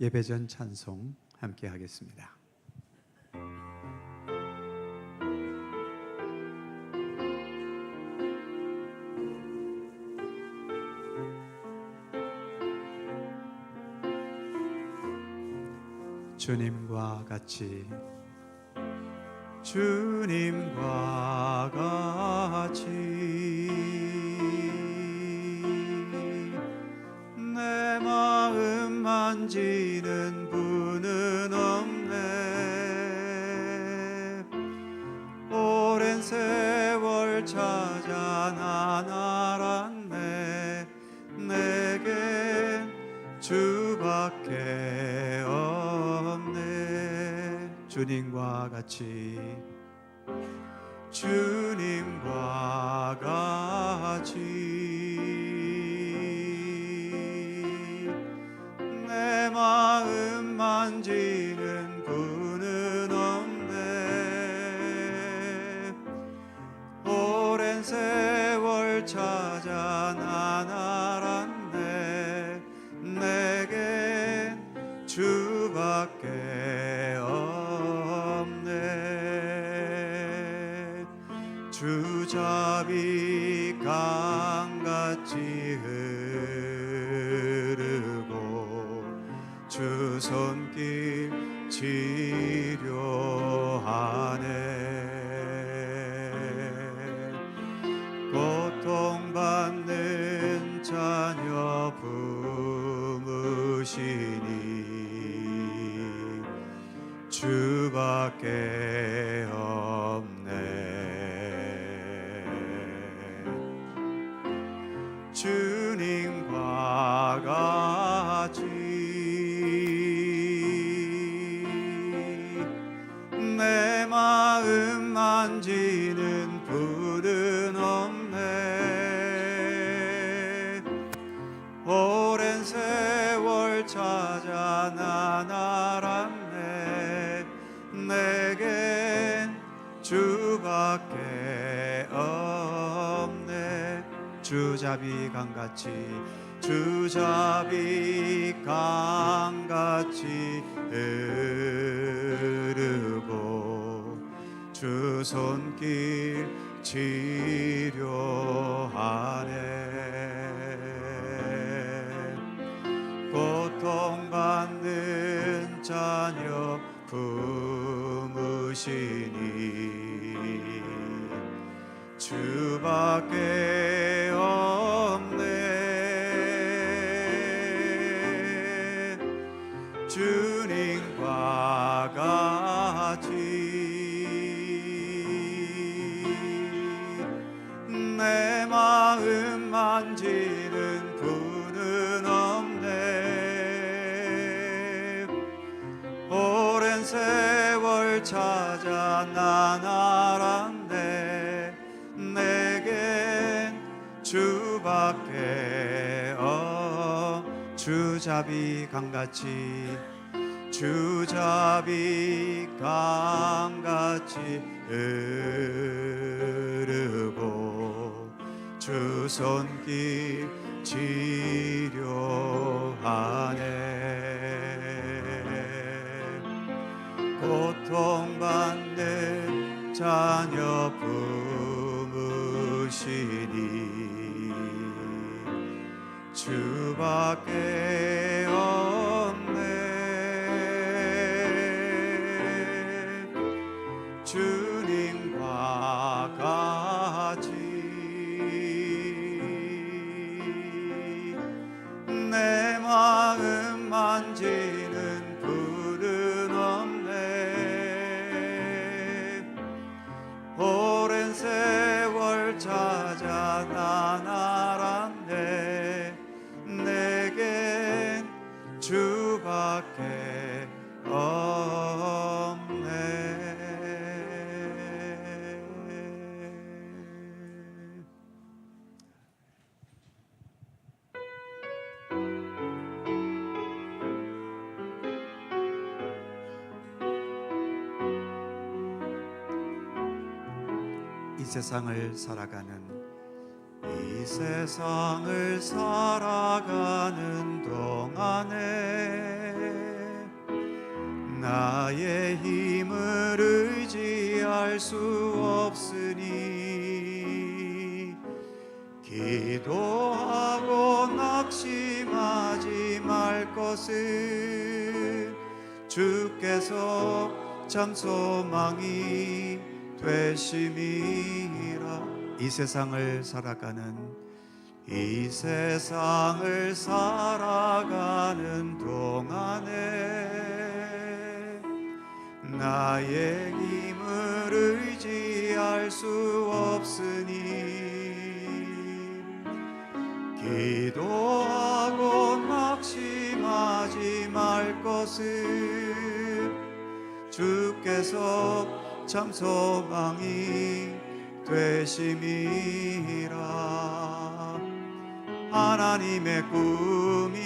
예배전 찬송 함께 하겠습니다. 주님과 같이, 주님과 같이 내 마음 만지는 분은 없네. 오랜 세월 찾아 난 알았네. 내겐 주밖에 없네. 주님과 같이, 주님과 같이 내 마음 만지는 분은 없네. 오랜 세월 찾아 난 알았네. 내겐 주밖에 없네. 주잡이 강같이 흐르고 주 손길 치료하네. 고통받는 자녀 품으시니 주밖에 없네. 주님과 같이 내 마음 만지는 분은 없네. 오랜 세월 찾아 난 알았네. 내겐 주밖에 없네. 주잡이 강같이, 주잡이 강같이 흐르고 주 손길 치료하네. 고통받는 자녀 품으시니 주밖에 없네. 주님과 같이 내 마음 만지는 분은 없네. 오랜 세월 찾아 난 알았네. 내겐 주밖에 주잡이 강같이, 주잡이 강같이 흐르고 주 손길 치료하네. 고통받는 자녀 품으시니 주밖에 없네. 주님과 같이 내 마음 만지는 분은 없네. 오랜 세월 찾아 난 알았네. 내겐 주밖에 없네. 이 세상을 살아가는 동안에 낙심하지 말 것을 주께서 참 소망이 되심이라. 이 세상을 살아가는 동안에 나의 힘을 의지할 수 없으니 기도하고 낙심하지 말 것을 주께서 참 소망이 되심이라. 하나님의 꿈이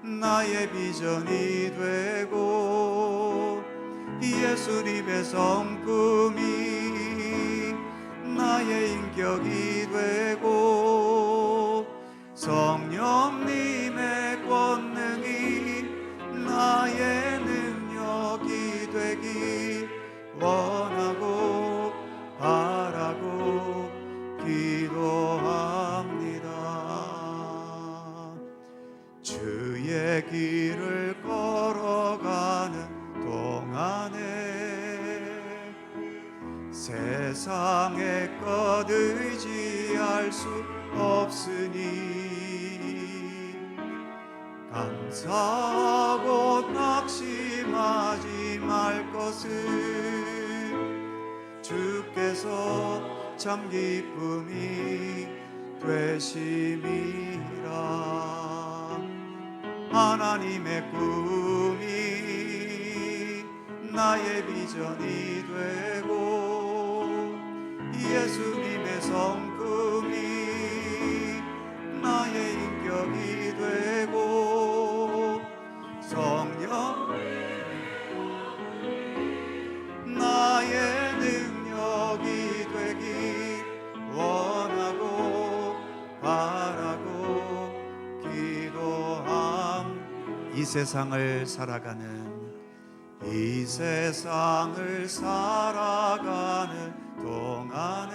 나의 비전이 되고 예수님의 성품이 나의 인격이 되고 성령님의 권능이 나의 능력이 되기 원하고 바라고 기도합니다. 주의 길을 걸어가는 동안에 세상의 것 의지할 수 없으니 감사하고 낙심하지 말 것을 주께서 참 기쁨이 되심이라. 하나님의 꿈이 나의 비전이 되고 예수님의 성품이 나의 인격이 되고 성령 나의 능력이 되기 원하고 바라고 기도함. 이 세상을 살아가는 동안에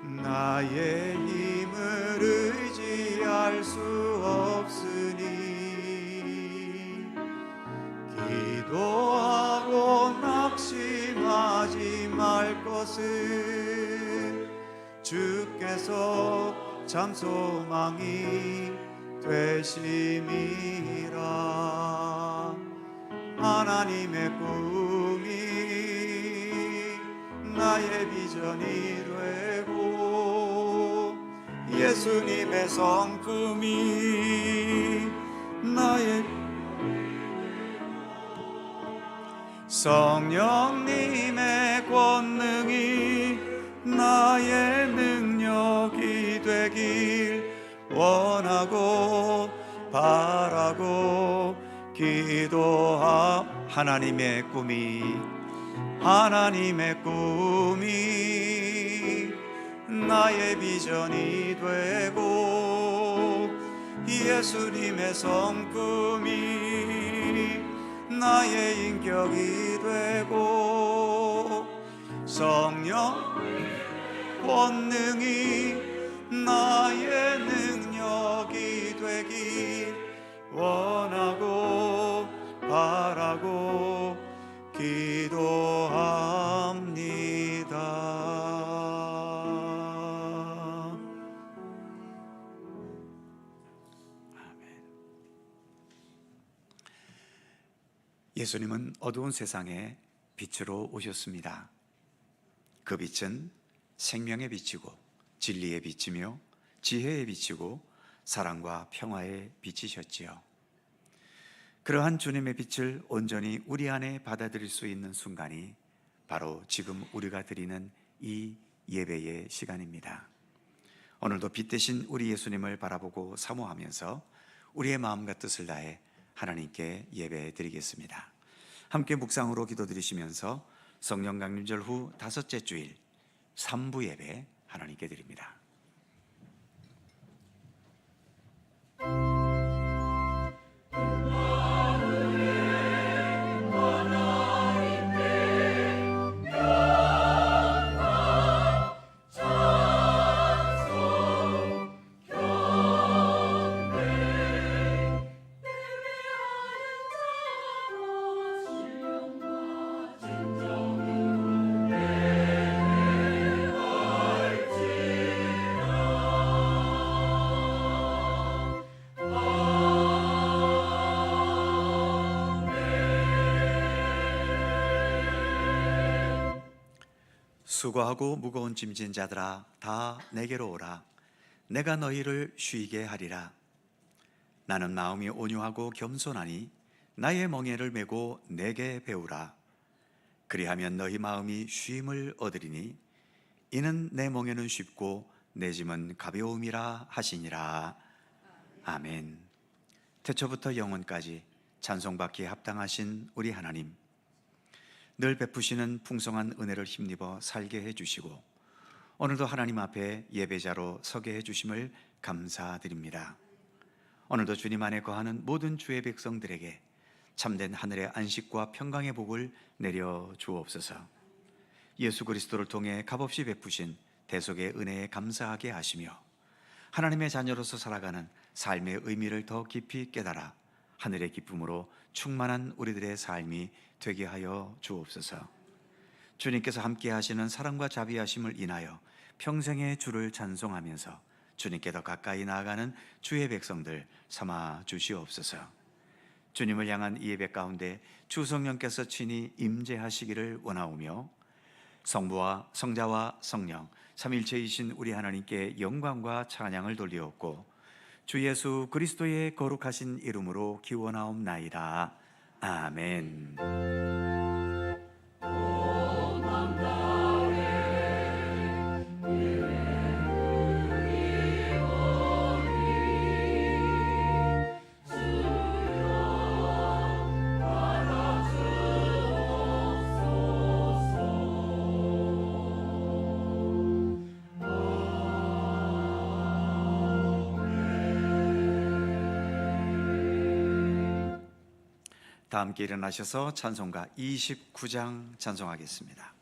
나의 힘을 의지할 수 없으니 기도하고 낙심하지 말 것을 주께서 참 소망이 되심이라. 하나님의 꿈이 나의 비전이 되고 예수님의 성품이 나의 성령님의 권능이 나의 능력이 되길 원하고 바라고 기도하. 하나님의 꿈이 나의 비전이 되고 예수님의 성품이 나의 인격이 되고 성령 권능이 나의 능력이 되기 원하고 바라고 기도합니다. 예수님은 어두운 세상에 빛으로 오셨습니다. 그 빛은 생명의 빛이고 진리의 빛이며 지혜의 빛이고 사랑과 평화의 빛이셨지요. 그러한 주님의 빛을 온전히 우리 안에 받아들일 수 있는 순간이 바로 지금 우리가 드리는 이 예배의 시간입니다. 오늘도 빛 대신 우리 예수님을 바라보고 사모하면서 우리의 마음과 뜻을 다해 하나님께 예배 드리겠습니다. 함께 묵상으로 기도드리시면서 성령 강림절 후 5째 주일 3부 예배 하나님께 드립니다. 영광 찬송 수고하고 무거운 짐진 자들아 다 내게로 오라. 내가 너희를 쉬게 하리라. 나는 마음이 온유하고 겸손하니 나의 멍에를 메고 내게 배우라. 그리하면 너희 마음이 쉼을 얻으리니 이는 내 멍에는 쉽고 내 짐은 가벼움이라 하시니라. 아멘. 태초부터 영원까지 찬송받기에 합당하신 우리 하나님, 늘 베푸시는 풍성한 은혜를 힘입어 살게 해주시고 오늘도 하나님 앞에 예배자로 서게 해주심을 감사드립니다. 오늘도 주님 안에 거하는 모든 주의 백성들에게 참된 하늘의 안식과 평강의 복을 내려 주옵소서. 예수 그리스도를 통해 값없이 베푸신 대속의 은혜에 감사하게 하시며 하나님의 자녀로서 살아가는 삶의 의미를 더 깊이 깨달아 하늘의 기쁨으로 충만한 우리들의 삶이 되게 하여 주옵소서. 주님께서 함께 하시는 사랑과 자비하심을 인하여 평생의 주를 찬송하면서 주님께 더 가까이 나아가는 주의 백성들 삼아 주시옵소서. 주님을 향한 이 예배 가운데 주 성령께서 친히 임재하시기를 원하오며 성부와 성자와 성령 삼일체이신 우리 하나님께 영광과 찬양을 돌리옵고 주 예수 그리스도의 거룩하신 이름으로 기원하옵나이다. 아멘. 다 함께 일어나셔서 찬송가 29장 찬송하겠습니다.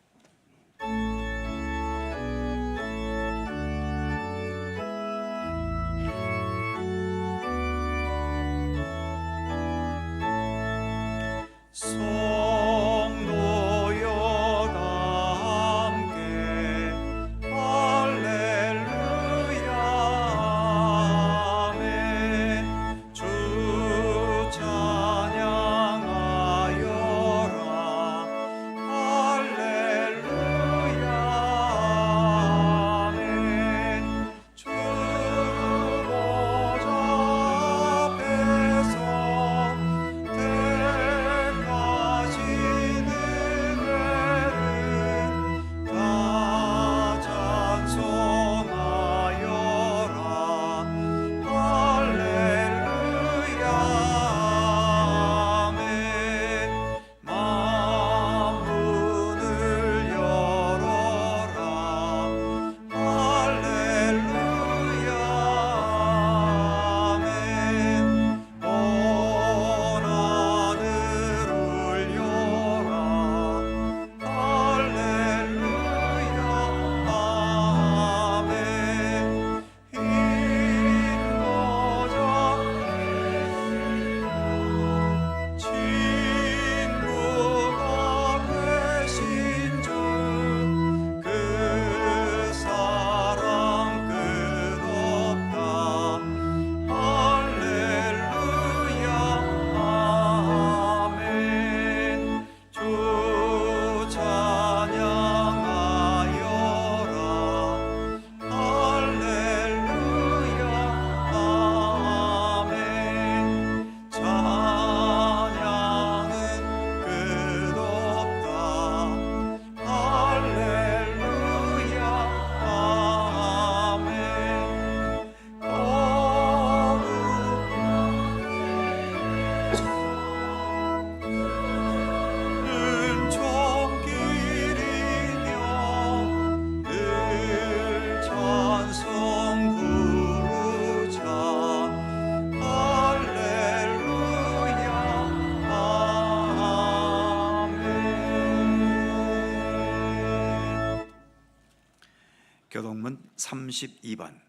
교동문 32번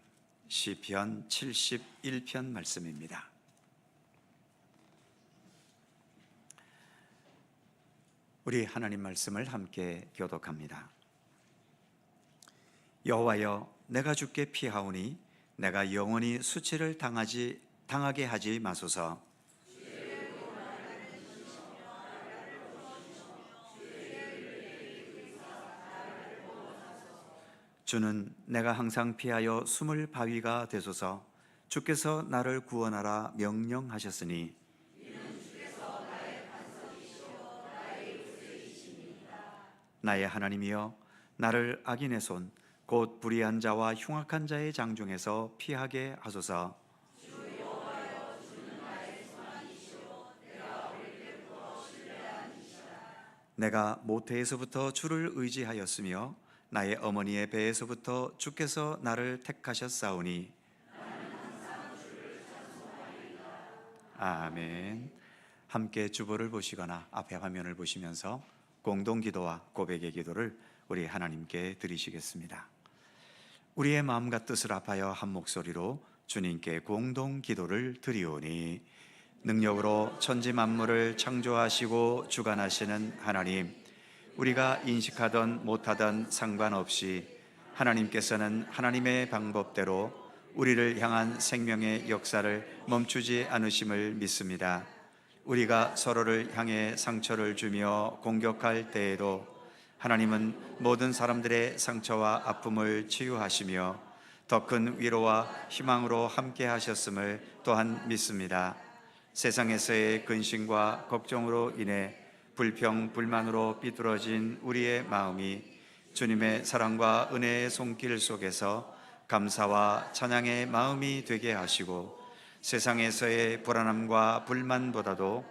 시편 71편 말씀입니다. 우리 하나님 말씀을 함께 교독합니다. 여호와여, 내가 주께 피하오니 내가 영원히 수치를 당하게 하지 마소서. 주는 내가 항상 피하여 숨을 바위가 되소서. 주께서 나를 구원하라 명령하셨으니 나의 하나님이여, 나를 악인의 손 곧 불의한 자와 흉악한 자의 장중에서 피하게 하소서. 내가 모태에서부터 주를 의지하였으며 나의 어머니의 배에서부터 주께서 나를 택하셨사오니. 아멘. 함께 주보를 보시거나 앞에 화면을 보시면서 공동기도와 고백의 기도를 우리 하나님께 드리시겠습니다. 우리의 마음과 뜻을 합하여 한 목소리로 주님께 공동기도를 드리오니. 능력으로 천지 만물을 창조하시고 주관하시는 하나님, 우리가 인식하던 못하던 상관없이 하나님께서는 하나님의 방법대로 우리를 향한 생명의 역사를 멈추지 않으심을 믿습니다. 우리가 서로를 향해 상처를 주며 공격할 때에도 하나님은 모든 사람들의 상처와 아픔을 치유하시며 더 큰 위로와 희망으로 함께 하셨음을 또한 믿습니다. 세상에서의 근심과 걱정으로 인해 불평, 불만으로 삐뚤어진 우리의 마음이 주님의 사랑과 은혜의 손길 속에서 감사와 찬양의 마음이 되게 하시고, 세상에서의 불안함과 불만보다도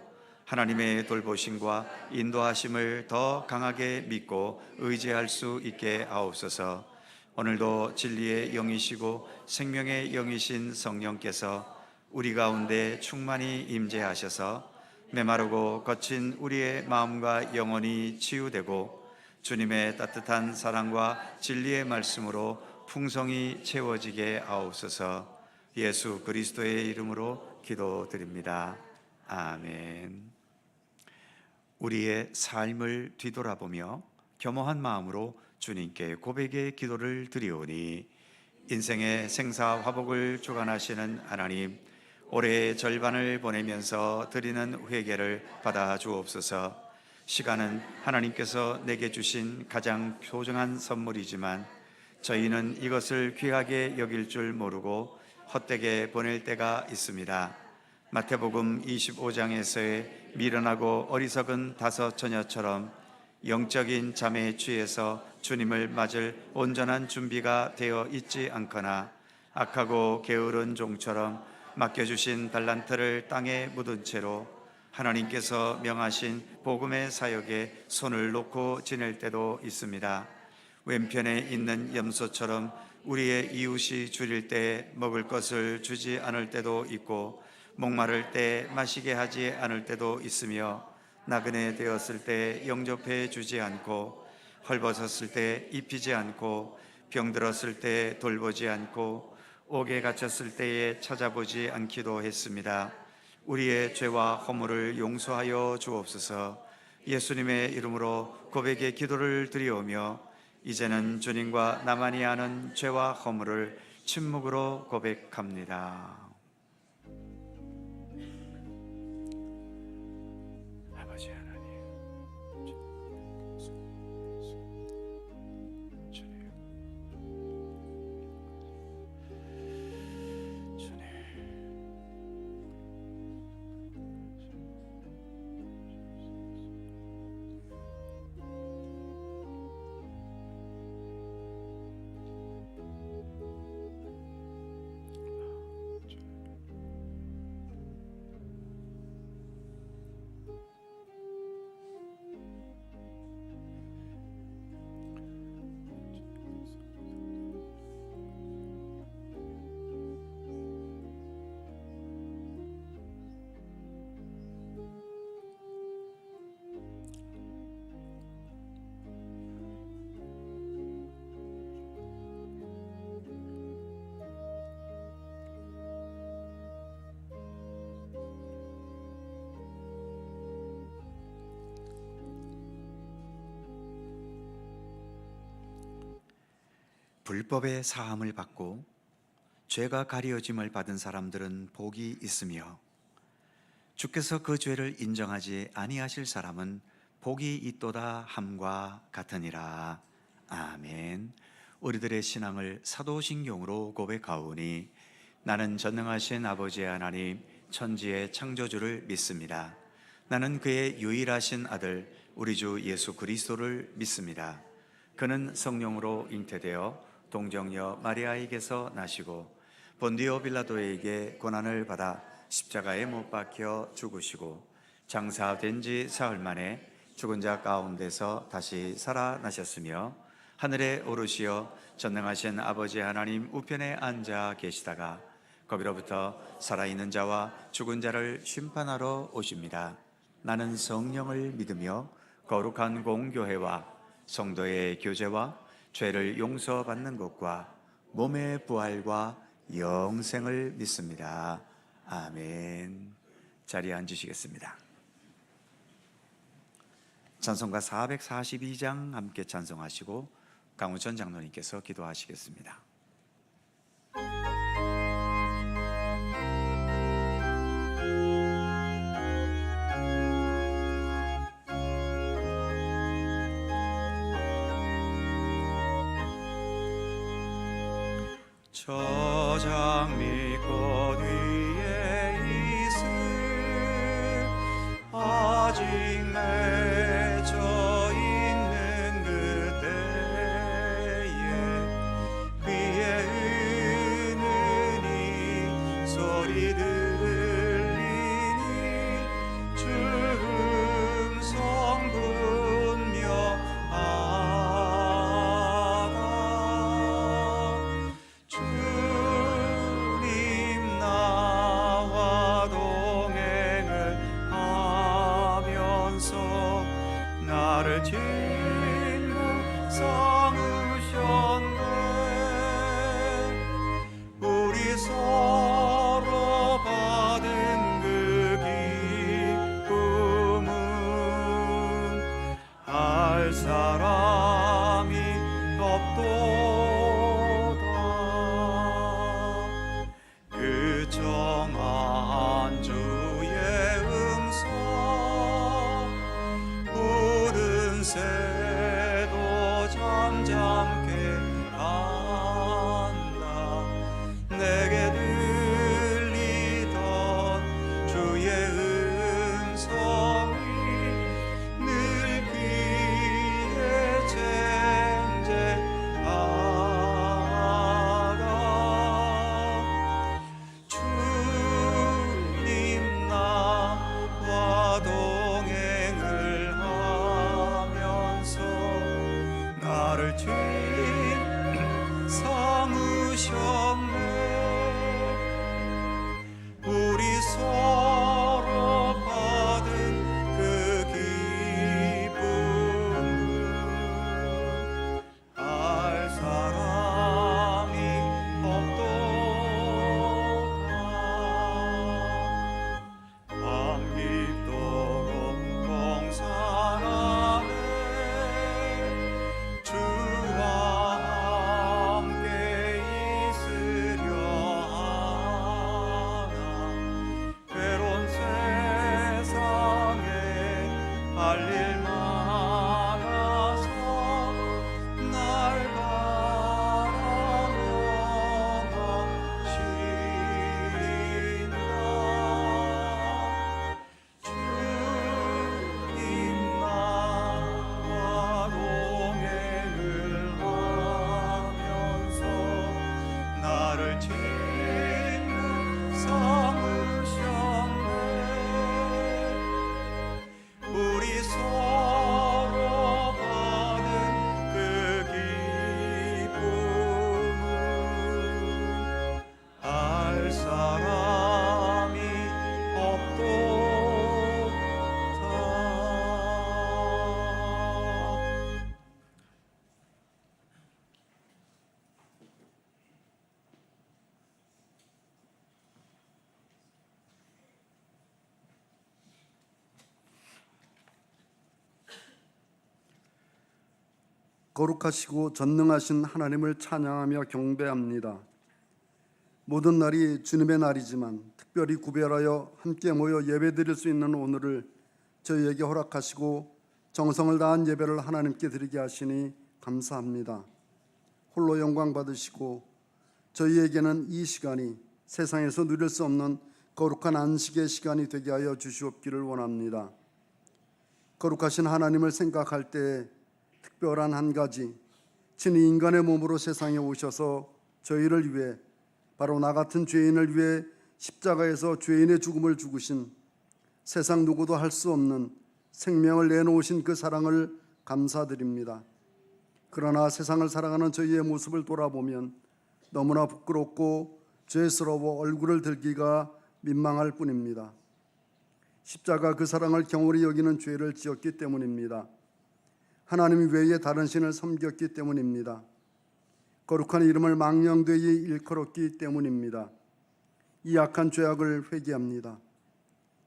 하나님의 돌보심과 인도하심을 더 강하게 믿고 의지할 수 있게 하옵소서. 오늘도 진리의 영이시고 생명의 영이신 성령께서 우리 가운데 충만히 임재하셔서 메마르고 거친 우리의 마음과 영혼이 치유되고 주님의 따뜻한 사랑과 진리의 말씀으로 풍성히 채워지게 하옵소서. 예수 그리스도의 이름으로 기도드립니다. 아멘. 우리의 삶을 뒤돌아보며 겸허한 마음으로 주님께 고백의 기도를 드리오니. 인생의 생사화복을 주관하시는 하나님, 올해의 절반을 보내면서 드리는 회개를 받아 주옵소서. 시간은 하나님께서 내게 주신 가장 소중한 선물이지만 저희는 이것을 귀하게 여길 줄 모르고 헛되게 보낼 때가 있습니다. 마태복음 25장에서의 미련하고 어리석은 다섯 처녀처럼 영적인 잠에 취해서 주님을 맞을 온전한 준비가 되어 있지 않거나 악하고 게으른 종처럼 맡겨주신 달란트를 땅에 묻은 채로 하나님께서 명하신 복음의 사역에 손을 놓고 지낼 때도 있습니다. 왼편에 있는 염소처럼 우리의 이웃이 줄일 때 먹을 것을 주지 않을 때도 있고, 목마를 때 마시게 하지 않을 때도 있으며, 나그네 되었을 때 영접해 주지 않고, 헐벗었을 때 입히지 않고, 병들었을 때 돌보지 않고, 옥에 갇혔을 때에 찾아보지 않기도 했습니다. 우리의 죄와 허물을 용서하여 주옵소서. 예수님의 이름으로 고백의 기도를 드리오며, 이제는 주님과 나만이 아는 죄와 허물을 침묵으로 고백합니다. 아버지 하나님, 주님, 불법의 사함을 받고 죄가 가려짐을 받은 사람들은 복이 있으며, 주께서 그 죄를 인정하지 아니하실 사람은 복이 있도다 함과 같으니라. 아멘. 우리들의 신앙을 사도신경으로 고백하오니 나는 전능하신 아버지 하나님 천지의 창조주를 믿습니다. 나는 그의 유일하신 아들 우리 주 예수 그리스도를 믿습니다. 그는 성령으로 잉태되어 동정녀 마리아에게서 나시고 본디오 빌라도에게 고난을 받아 십자가에 못 박혀 죽으시고 장사된 지 사흘 만에 죽은 자 가운데서 다시 살아나셨으며 하늘에 오르시어 전능하신 아버지 하나님 우편에 앉아 계시다가 거기로부터 살아있는 자와 죽은 자를 심판하러 오십니다. 나는 성령을 믿으며 거룩한 공교회와 성도의 교제와 죄를 용서받는 것과 몸의 부활과 영생을 믿습니다. 아멘. 자리에 앉으시겠습니다. 찬송가 442장 함께 찬송하시고 강우천 장로님께서 기도하시겠습니다. 저 장미꽃 위에 이슬 아직 맺혀 있는 그때에 귀에 은은히 소리 들리니 주 음성 분명하다. 주님 나와 동행을 하면서 나를 친구 삼으셨네. 우리 서로 받은 그 기쁨은 알 사람이 없도다. 그 정한 주의 음성 푸른 새도 잠잠케 한다. 내게 들리던 주의 음성이 늘 귀에 쟁쟁하다. 주님 나와 동행을 하면서 나를 친히 삼으셨네. 우리 서로 받은 그 기쁨은 알 사람이 없도다. 밤 깊도록 동산 안에 주와 함께 있으려 하나. 괴로운 세상에 할 일 많아서 날 바라보며 쉰다. 주님 나와 동행을 하면서 나를 친구 삼으셨네. 우리 서로 받은 그 기쁨은 알 사람이 없도다. 거룩하시고 전능하신 하나님을 찬양하며 경배합니다. 모든 날이 주님의 날이지만 특별히 구별하여 함께 모여 예배드릴 수 있는 오늘을 저희에게 허락하시고 정성을 다한 예배를 하나님께 드리게 하시니 감사합니다. 홀로 영광 받으시고 저희에게는 이 시간이 세상에서 누릴 수 없는 거룩한 안식의 시간이 되게 하여 주시옵기를 원합니다. 거룩하신 하나님을 생각할 때 특별한 한 가지, 친히 인간의 몸으로 세상에 오셔서 저희를 위해, 바로 나 같은 죄인을 위해 십자가에서 죄인의 죽음을 죽으신, 세상 누구도 할 수 없는 생명을 내놓으신 그 사랑을 감사드립니다. 그러나 세상을 살아가는 저희의 모습을 돌아보면 너무나 부끄럽고 죄스러워 얼굴을 들기가 민망할 뿐입니다. 십자가 그 사랑을 경홀히 여기는 죄를 지었기 때문입니다. 하나님 외에 다른 신을 섬겼기 때문입니다. 거룩한 이름을 망령되이 일컬었기 때문입니다. 이 악한 죄악을 회개합니다.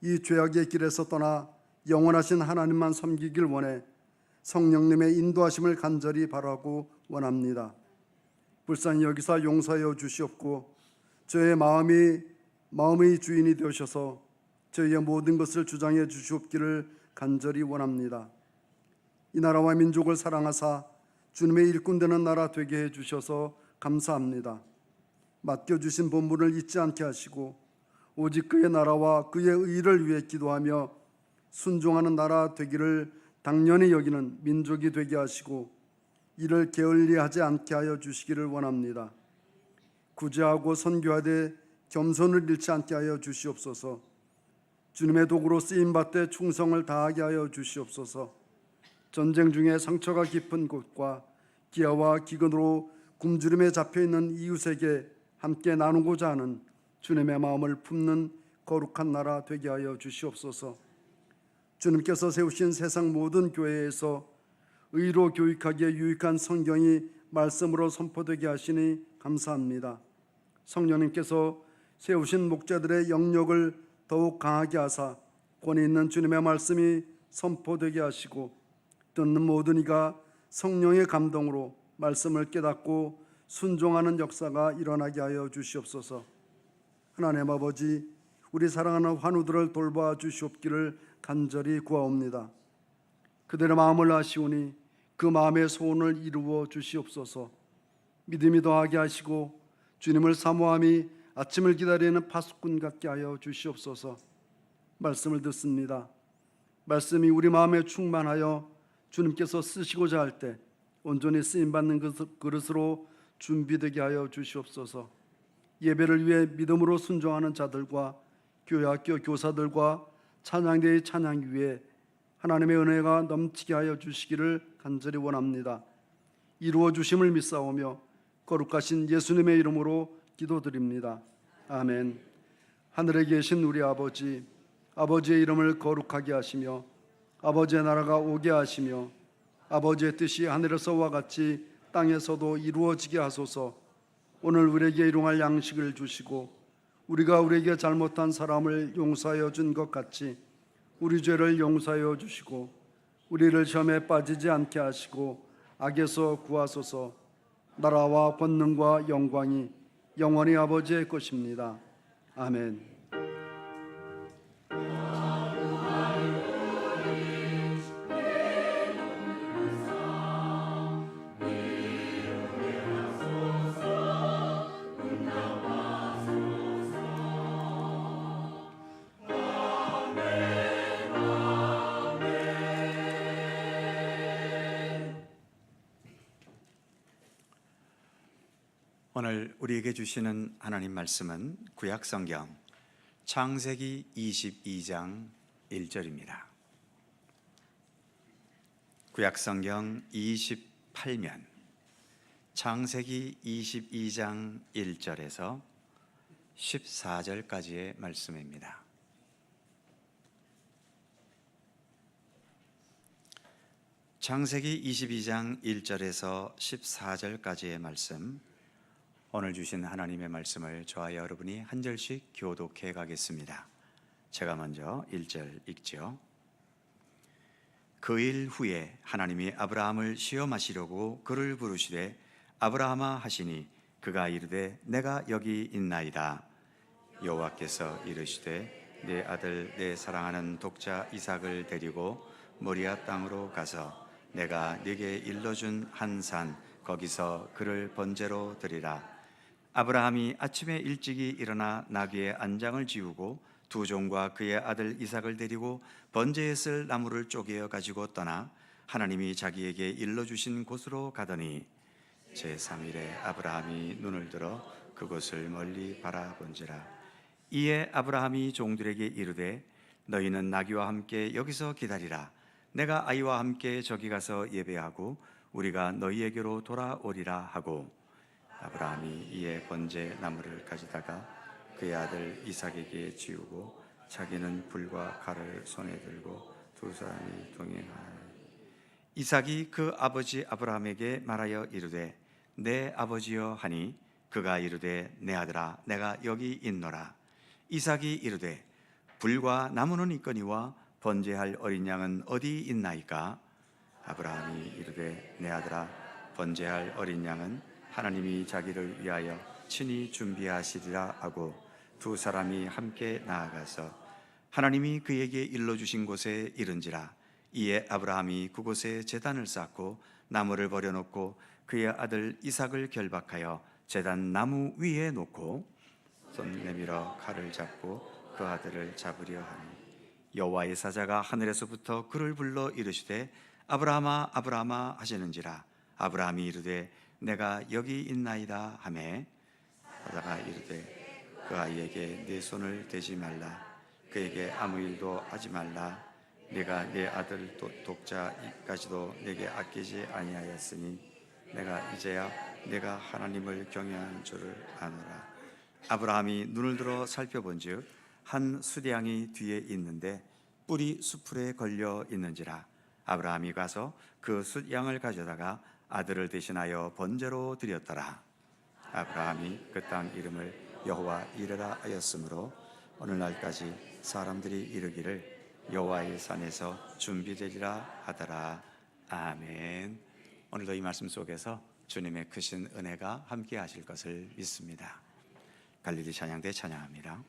이 죄악의 길에서 떠나 영원하신 하나님만 섬기길 원해 성령님의 인도하심을 간절히 바라고 원합니다. 불쌍히 여기사 용서하여 주시옵고 저의 마음의 주인이 되셔서 저희의 모든 것을 주장해 주시옵기를 간절히 원합니다. 이 나라와 민족을 사랑하사 주님의 일꾼 되는 나라 되게 해 주셔서 감사합니다. 맡겨주신 본분을 잊지 않게 하시고 오직 그의 나라와 그의 의를 위해 기도하며 순종하는 나라 되기를 당연히 여기는 민족이 되게 하시고 이를 게을리하지 않게 하여 주시기를 원합니다. 구제하고 선교하되 겸손을 잃지 않게 하여 주시옵소서. 주님의 도구로 쓰임받되 충성을 다하게 하여 주시옵소서. 전쟁 중에 상처가 깊은 곳과 기아와 기근으로 굶주림에 잡혀있는 이웃에게 함께 나누고자 하는 주님의 마음을 품는 거룩한 나라 되게 하여 주시옵소서. 주님께서 세우신 세상 모든 교회에서 의로 교육하기에 유익한 성경이 말씀으로 선포되게 하시니 감사합니다. 성령님께서 세우신 목자들의 영역을 더욱 강하게 하사 권위 있는 주님의 말씀이 선포되게 하시고 듣는 모든 이가 성령의 감동으로 말씀을 깨닫고 순종하는 역사가 일어나게 하여 주시옵소서. 하나님 아버지, 우리 사랑하는 환우들을 돌봐 주시옵기를 간절히 구하옵니다. 그들의 마음을 아시오니 그 마음의 소원을 이루어 주시옵소서. 믿음이 더하게 하시고 주님을 사모함이 아침을 기다리는 파수꾼 같게 하여 주시옵소서. 말씀을 듣습니다. 말씀이 우리 마음에 충만하여 주님께서 쓰시고자 할 때 온전히 쓰임받는 그릇으로 준비되게 하여 주시옵소서. 예배를 위해 믿음으로 순종하는 자들과 교회학교 교사들과 찬양대의 찬양 위에 하나님의 은혜가 넘치게 하여 주시기를 간절히 원합니다. 이루어 주심을 믿사오며 거룩하신 예수님의 이름으로 기도드립니다. 아멘. 하늘에 계신 우리 아버지, 아버지의 이름을 거룩하게 하시며 아버지의 나라가 오게 하시며 아버지의 뜻이 하늘에서와 같이 땅에서도 이루어지게 하소서. 오늘 우리에게 일용할 양식을 주시고 우리가 우리에게 잘못한 사람을 용서하여 준 것 같이 우리 죄를 용서하여 주시고 우리를 시험에 빠지지 않게 하시고 악에서 구하소서. 나라와 권능과 영광이 영원히 아버지의 것입니다. 아멘. 오늘 우리에게 주시는 하나님 말씀은 구약성경 창세기 22장 1절입니다. 구약성경 28면 창세기 22장 1절에서 14절까지의 말씀입니다. 창세기 22장 1절에서 14절까지의 말씀, 오늘 주신 하나님의 말씀을 저와 여러분이 한 절씩 교독해 가겠습니다. 제가 먼저 1절 읽죠. 그 일 후에 하나님이 아브라함을 시험하시려고 그를 부르시되 아브라함아 하시니 그가 이르되 내가 여기 있나이다. 여호와께서 이르시되 내 아들 내 사랑하는 독자 이삭을 데리고 모리아 땅으로 가서 내가 네게 일러준 한 산 거기서 그를 번제로 드리라. 아브라함이 아침에 일찍이 일어나 나귀의 안장을 지우고 두 종과 그의 아들 이삭을 데리고 번제에 쓸 나무를 쪼개어 가지고 떠나 하나님이 자기에게 일러주신 곳으로 가더니 제3일에 아브라함이 눈을 들어 그곳을 멀리 바라본지라. 이에 아브라함이 종들에게 이르되 너희는 나귀와 함께 여기서 기다리라. 내가 아이와 함께 저기 가서 예배하고 우리가 너희에게로 돌아오리라 하고 아브라함이 이에 번제 나무를 가져다가 그의 아들 이삭에게 지우고 자기는 불과 칼을 손에 들고 두 사람이 동행하니 이삭이 그 아버지 아브라함에게 말하여 이르되 내 아버지여 하니 그가 이르되 내 아들아 내가 여기 있노라. 이삭이 이르되 불과 나무는 있거니와 번제할 어린 양은 어디 있나이까? 아브라함이 이르되 내 아들아 번제할 어린 양은 하나님이 자기를 위하여 친히 준비하시리라 하고 두 사람이 함께 나아가서 하나님이 그에게 일러주신 곳에 이른지라. 이에 아브라함이 그곳에 제단을 쌓고 나무를 버려놓고 그의 아들 이삭을 결박하여 제단 나무 위에 놓고 손 내밀어 칼을 잡고 그 아들을 잡으려 하니 여호와의 사자가 하늘에서부터 그를 불러 이르시되 아브라함아 아브라함아 하시는지라. 아브라함이 이르되 내가 여기 있나이다 하매 사자가 이르되 그 아이에게 네 손을 대지 말라. 그에게 아무 일도 하지 말라. 네가 네 아들 독자까지도 내게 아끼지 아니하였으니 내가 이제야 내가 하나님을 경외하는 줄을 아노라. 아브라함이 눈을 들어 살펴본즉 한 수량이 뒤에 있는데 뿔이 수풀에 걸려 있는지라. 아브라함이 가서 그 숫양을 가져다가 아들을 대신하여 번제로 드렸더라. 아브라함이 그 땅 이름을 여호와 이레라 하였으므로 오늘날까지 사람들이 이르기를 여호와의 산에서 준비되리라 하더라. 아멘. 오늘도 이 말씀 속에서 주님의 크신 은혜가 함께 하실 것을 믿습니다. 갈릴리 찬양대 찬양합니다.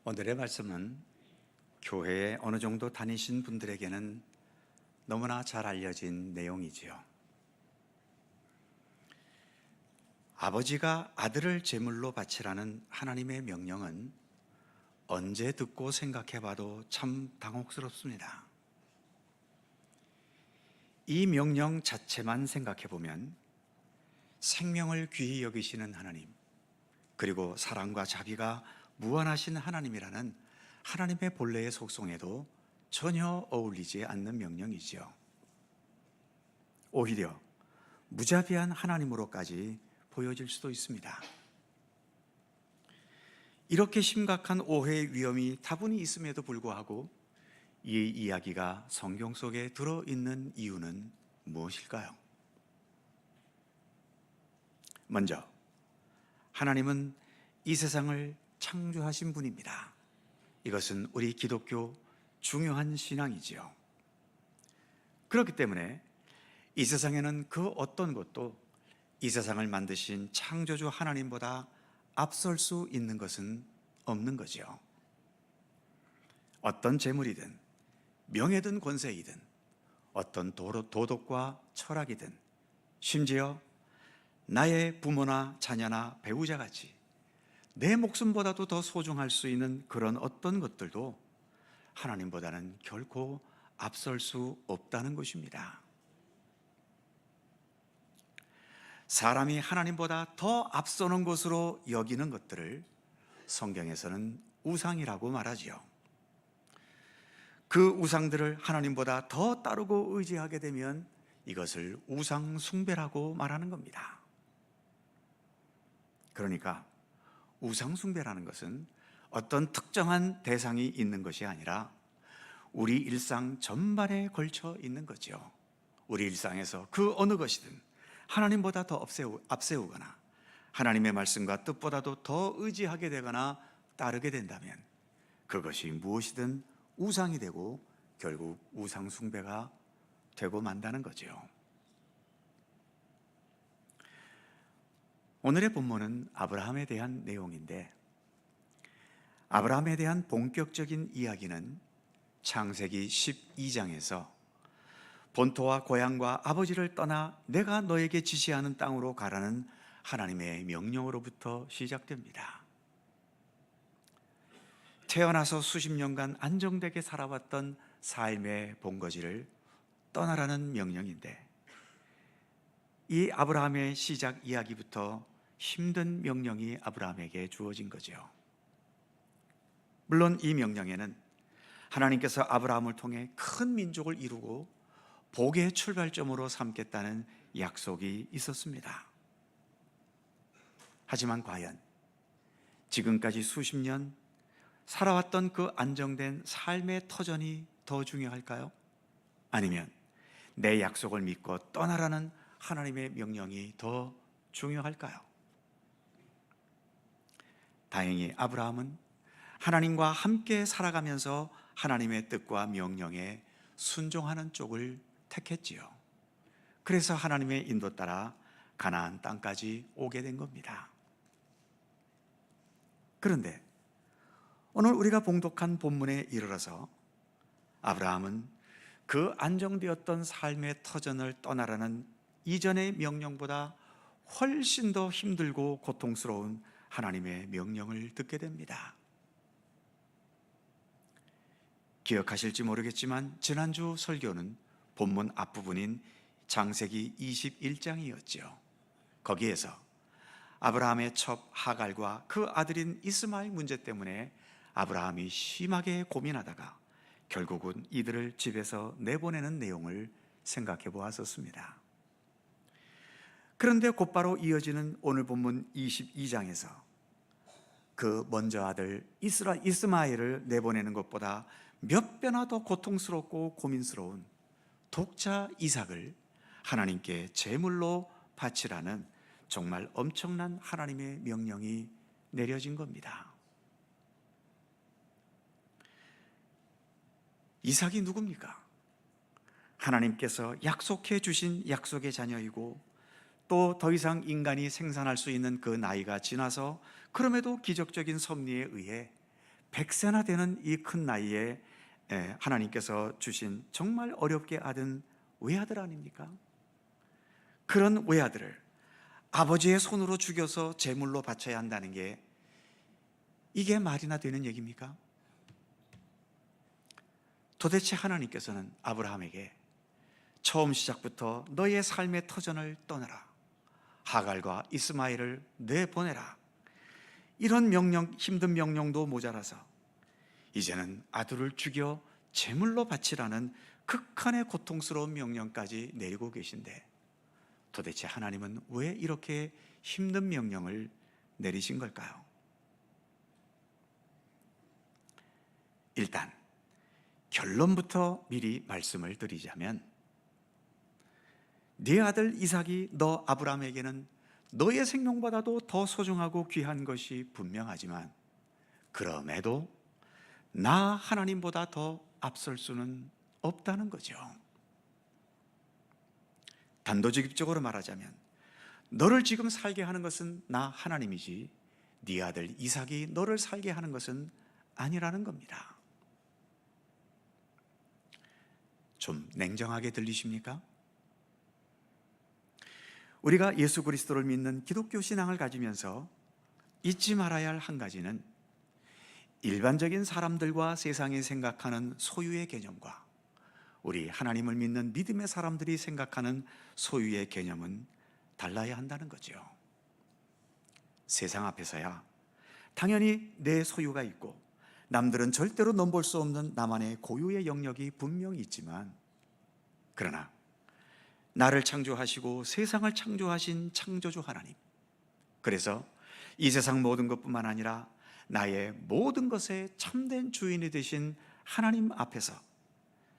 오늘의 말씀은 교회에 어느 정도 다니신 분들에게는 너무나 잘 알려진 내용이지요. 아버지가 아들을 제물로 바치라는 하나님의 명령은 언제 듣고 생각해봐도 참 당혹스럽습니다. 이 명령 자체만 생각해보면 생명을 귀히 여기시는 하나님, 그리고 사랑과 자비가 무한하신 하나님이라는 하나님의 본래의 속성에도 전혀 어울리지 않는 명령이지요. 오히려 무자비한 하나님으로까지 보여질 수도 있습니다. 이렇게 심각한 오해의 위험이 다분히 있음에도 불구하고 이 이야기가 성경 속에 들어있는 이유는 무엇일까요? 먼저 하나님은 이 세상을 창조하신 분입니다. 이것은 우리 기독교 중요한 신앙이지요. 그렇기 때문에 이 세상에는 그 어떤 것도 이 세상을 만드신 창조주 하나님보다 앞설 수 있는 것은 없는 거지요. 어떤 재물이든 명예든 권세이든 어떤 도덕과 철학이든 심지어 나의 부모나 자녀나 배우자같이 내 목숨보다도 더 소중할 수 있는 그런 어떤 것들도 하나님보다는 결코 앞설 수 없다는 것입니다. 사람이 하나님보다 더 앞서는 것으로 여기는 것들을 성경에서는 우상이라고 말하지요. 그 우상들을 하나님보다 더 따르고 의지하게 되면 이것을 우상 숭배라고 말하는 겁니다. 그러니까 우상 숭배라는 것은 어떤 특정한 대상이 있는 것이 아니라 우리 일상 전반에 걸쳐 있는 거죠. 우리 일상에서 그 어느 것이든 하나님보다 더 앞세우거나 하나님의 말씀과 뜻보다도 더 의지하게 되거나 따르게 된다면 그것이 무엇이든 우상이 되고 결국 우상 숭배가 되고 만다는 거죠. 오늘의 본문은 아브라함에 대한 내용인데, 아브라함에 대한 본격적인 이야기는 창세기 12장에서 본토와 고향과 아버지를 떠나 내가 너에게 지시하는 땅으로 가라는 하나님의 명령으로부터 시작됩니다. 태어나서 수십 년간 안정되게 살아왔던 삶의 본거지를 떠나라는 명령인데, 이 아브라함의 시작 이야기부터 힘든 명령이 아브라함에게 주어진 거죠. 물론 이 명령에는 하나님께서 아브라함을 통해 큰 민족을 이루고 복의 출발점으로 삼겠다는 약속이 있었습니다. 하지만 과연 지금까지 수십 년 살아왔던 그 안정된 삶의 터전이 더 중요할까요? 아니면 내 약속을 믿고 떠나라는 하나님의 명령이 더 중요할까요? 다행히 아브라함은 하나님과 함께 살아가면서 하나님의 뜻과 명령에 순종하는 쪽을 택했지요. 그래서 하나님의 인도 따라 가나안 땅까지 오게 된 겁니다. 그런데 오늘 우리가 봉독한 본문에 이르러서 아브라함은 그 안정되었던 삶의 터전을 떠나라는 이전의 명령보다 훨씬 더 힘들고 고통스러운 하나님의 명령을 듣게 됩니다. 기억하실지 모르겠지만 지난주 설교는 본문 앞부분인 창세기 21장이었죠. 거기에서 아브라함의 첩 하갈과 그 아들인 이스마엘 문제 때문에 아브라함이 심하게 고민하다가 결국은 이들을 집에서 내보내는 내용을 생각해 보았었습니다. 그런데 곧바로 이어지는 오늘 본문 22장에서 그 먼저 아들 이스마엘을 내보내는 것보다 몇 배나 더 고통스럽고 고민스러운 독자 이삭을 하나님께 제물로 바치라는 정말 엄청난 하나님의 명령이 내려진 겁니다. 이삭이 누굽니까? 하나님께서 약속해 주신 약속의 자녀이고 또 더 이상 인간이 생산할 수 있는 그 나이가 지나서 그럼에도 기적적인 섭리에 의해 100세나 되는 이 큰 나이에 하나님께서 주신 정말 어렵게 얻은 외아들 아닙니까? 그런 외아들을 아버지의 손으로 죽여서 제물로 바쳐야 한다는 게 이게 말이나 되는 얘기입니까? 도대체 하나님께서는 아브라함에게 처음 시작부터 너의 삶의 터전을 떠나라, 하갈과 이스마엘을 내보내라, 이런 명령, 힘든 명령도 모자라서 이제는 아들을 죽여 제물로 바치라는 극한의 고통스러운 명령까지 내리고 계신데 도대체 하나님은 왜 이렇게 힘든 명령을 내리신 걸까요? 일단 결론부터 미리 말씀을 드리자면, 네 아들 이삭이 너 아브라함에게는 너의 생명보다도 더 소중하고 귀한 것이 분명하지만 그럼에도 나 하나님보다 더 앞설 수는 없다는 거죠. 단도직입적으로 말하자면 너를 지금 살게 하는 것은 나 하나님이지 네 아들 이삭이 너를 살게 하는 것은 아니라는 겁니다. 좀 냉정하게 들리십니까? 우리가 예수 그리스도를 믿는 기독교 신앙을 가지면서 잊지 말아야 할 한 가지는 일반적인 사람들과 세상이 생각하는 소유의 개념과 우리 하나님을 믿는 믿음의 사람들이 생각하는 소유의 개념은 달라야 한다는 거죠. 세상 앞에서야 당연히 내 소유가 있고 남들은 절대로 넘볼 수 없는 나만의 고유의 영역이 분명히 있지만, 그러나 나를 창조하시고 세상을 창조하신 창조주 하나님, 그래서 이 세상 모든 것뿐만 아니라 나의 모든 것의 참된 주인이 되신 하나님 앞에서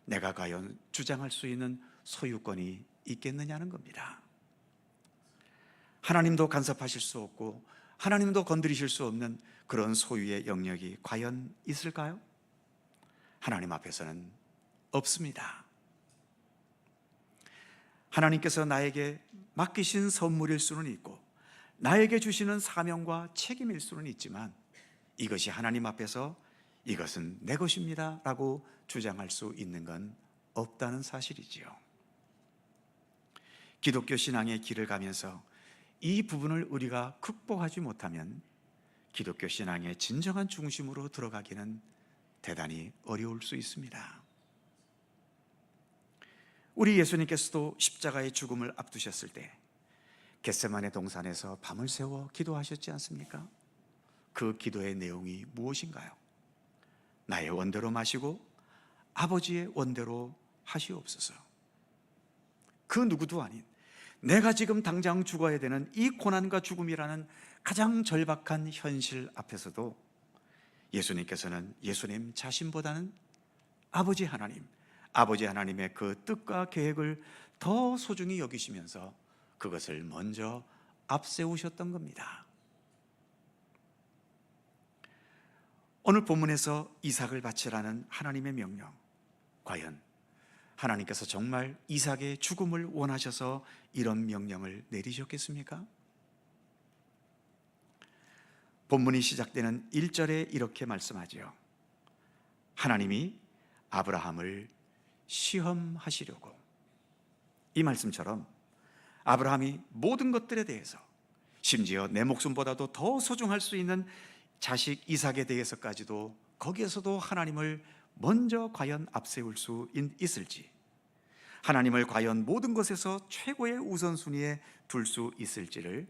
내가 과연 주장할 수 있는 소유권이 있겠느냐는 겁니다. 하나님도 간섭하실 수 없고 하나님도 건드리실 수 없는 그런 소유의 영역이 과연 있을까요? 하나님 앞에서는 없습니다. 하나님께서 나에게 맡기신 선물일 수는 있고 나에게 주시는 사명과 책임일 수는 있지만 이것이 하나님 앞에서 이것은 내 것입니다 라고 주장할 수 있는 건 없다는 사실이지요. 기독교 신앙의 길을 가면서 이 부분을 우리가 극복하지 못하면 기독교 신앙의 진정한 중심으로 들어가기는 대단히 어려울 수 있습니다. 우리 예수님께서도 십자가의 죽음을 앞두셨을 때 겟세마네 동산에서 밤을 새워 기도하셨지 않습니까? 그 기도의 내용이 무엇인가요? 나의 원대로 마시고 아버지의 원대로 하시옵소서. 그 누구도 아닌 내가 지금 당장 죽어야 되는 이 고난과 죽음이라는 가장 절박한 현실 앞에서도 예수님께서는 예수님 자신보다는 아버지 하나님의 그 뜻과 계획을 더 소중히 여기시면서 그것을 먼저 앞세우셨던 겁니다. 오늘 본문에서 이삭을 바치라는 하나님의 명령, 과연 하나님께서 정말 이삭의 죽음을 원하셔서 이런 명령을 내리셨겠습니까? 본문이 시작되는 1절에 이렇게 말씀하지요. 하나님이 아브라함을 시험하시려고. 이 말씀처럼 아브라함이 모든 것들에 대해서, 심지어 내 목숨보다도 더 소중할 수 있는 자식 이삭에 대해서까지도 거기에서도 하나님을 먼저 과연 앞세울 수 있을지, 하나님을 과연 모든 것에서 최고의 우선순위에 둘 수 있을지를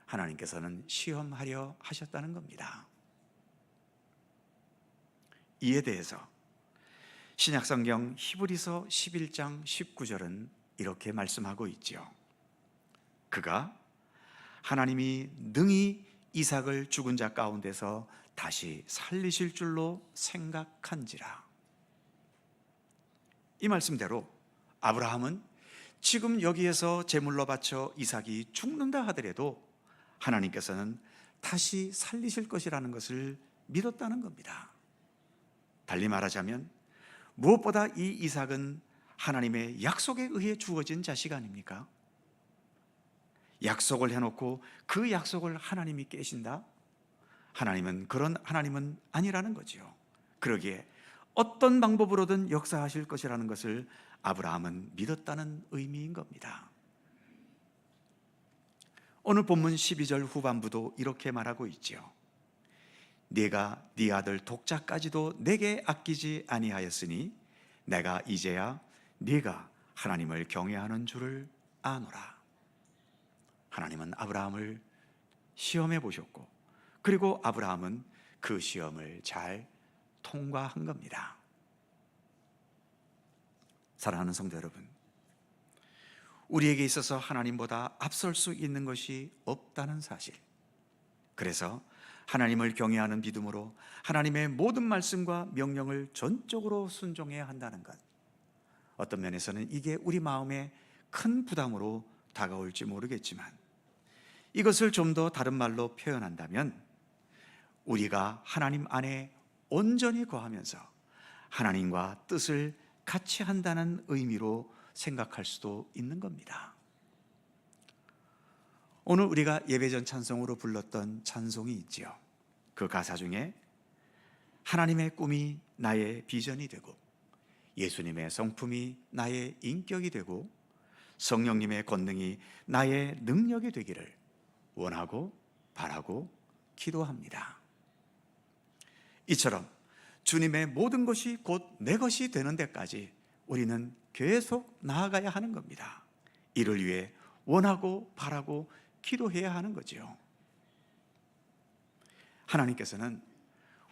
하나님께서는 시험하려 하셨다는 겁니다. 이에 대해서 신약성경 히브리서 11장 19절은 이렇게 말씀하고 있죠. 그가 하나님이 능히 이삭을 죽은 자 가운데서 다시 살리실 줄로 생각한지라. 이 말씀대로 아브라함은 지금 여기에서 제물로 바쳐 이삭이 죽는다 하더라도 하나님께서는 다시 살리실 것이라는 것을 믿었다는 겁니다. 달리 말하자면 무엇보다 이 이삭은 하나님의 약속에 의해 주어진 자식 아닙니까? 약속을 해놓고 그 약속을 하나님이 깨신다? 하나님은 그런 하나님은 아니라는 거지요. 그러기에 어떤 방법으로든 역사하실 것이라는 것을 아브라함은 믿었다는 의미인 겁니다. 오늘 본문 12절 후반부도 이렇게 말하고 있지요. 네가 네 아들 독자까지도 내게 아끼지 아니하였으니 내가 이제야 네가 하나님을 경외하는 줄을 아노라. 하나님은 아브라함을 시험해 보셨고, 그리고 아브라함은 그 시험을 잘 통과한 겁니다. 사랑하는 성도 여러분, 우리에게 있어서 하나님보다 앞설 수 있는 것이 없다는 사실, 그래서 하나님을 경외하는 믿음으로 하나님의 모든 말씀과 명령을 전적으로 순종해야 한다는 것, 어떤 면에서는 이게 우리 마음에 큰 부담으로 다가올지 모르겠지만, 이것을 좀 더 다른 말로 표현한다면 우리가 하나님 안에 온전히 거하면서 하나님과 뜻을 같이 한다는 의미로 생각할 수도 있는 겁니다. 오늘 우리가 예배전 찬송으로 불렀던 찬송이 있지요. 그 가사 중에 하나님의 꿈이 나의 비전이 되고 예수님의 성품이 나의 인격이 되고 성령님의 권능이 나의 능력이 되기를 원하고 바라고 기도합니다. 이처럼 주님의 모든 것이 곧 내 것이 되는 데까지 우리는 계속 나아가야 하는 겁니다. 이를 위해 원하고 바라고 기도해야 하는 거지요. 하나님께서는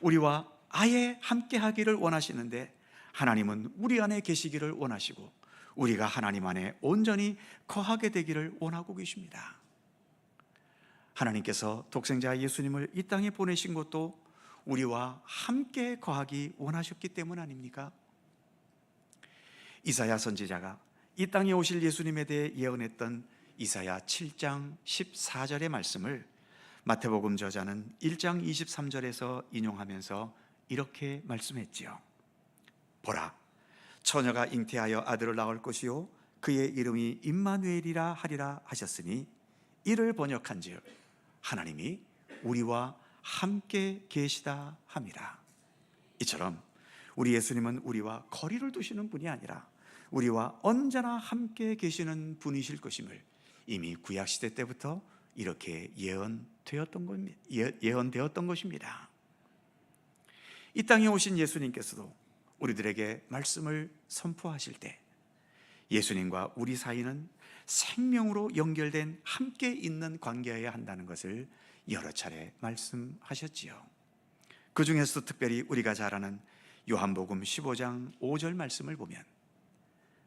우리와 아예 함께 하기를 원하시는데, 하나님은 우리 안에 계시기를 원하시고 우리가 하나님 안에 온전히 거하게 되기를 원하고 계십니다. 하나님께서 독생자 예수님을 이 땅에 보내신 것도 우리와 함께 거하기 원하셨기 때문 아닙니까? 이사야 선지자가 이 땅에 오실 예수님에 대해 예언했던 이사야 7장 14절의 말씀을 마태복음 저자는 1장 23절에서 인용하면서 이렇게 말씀했지요. 보라, 처녀가 잉태하여 아들을 낳을 것이요 그의 이름이 임마누엘이라 하리라 하셨으니, 이를 번역한즉 하나님이 우리와 함께 계시다 함이라. 이처럼 우리 예수님은 우리와 거리를 두시는 분이 아니라 우리와 언제나 함께 계시는 분이실 것임을 이미 구약시대 때부터 이렇게 예언되었던 것입니다. 이 땅에 오신 예수님께서도 우리들에게 말씀을 선포하실 때 예수님과 우리 사이는 생명으로 연결된 함께 있는 관계여야 한다는 것을 여러 차례 말씀하셨지요. 그 중에서도 특별히 우리가 잘 아는 요한복음 15장 5절 말씀을 보면,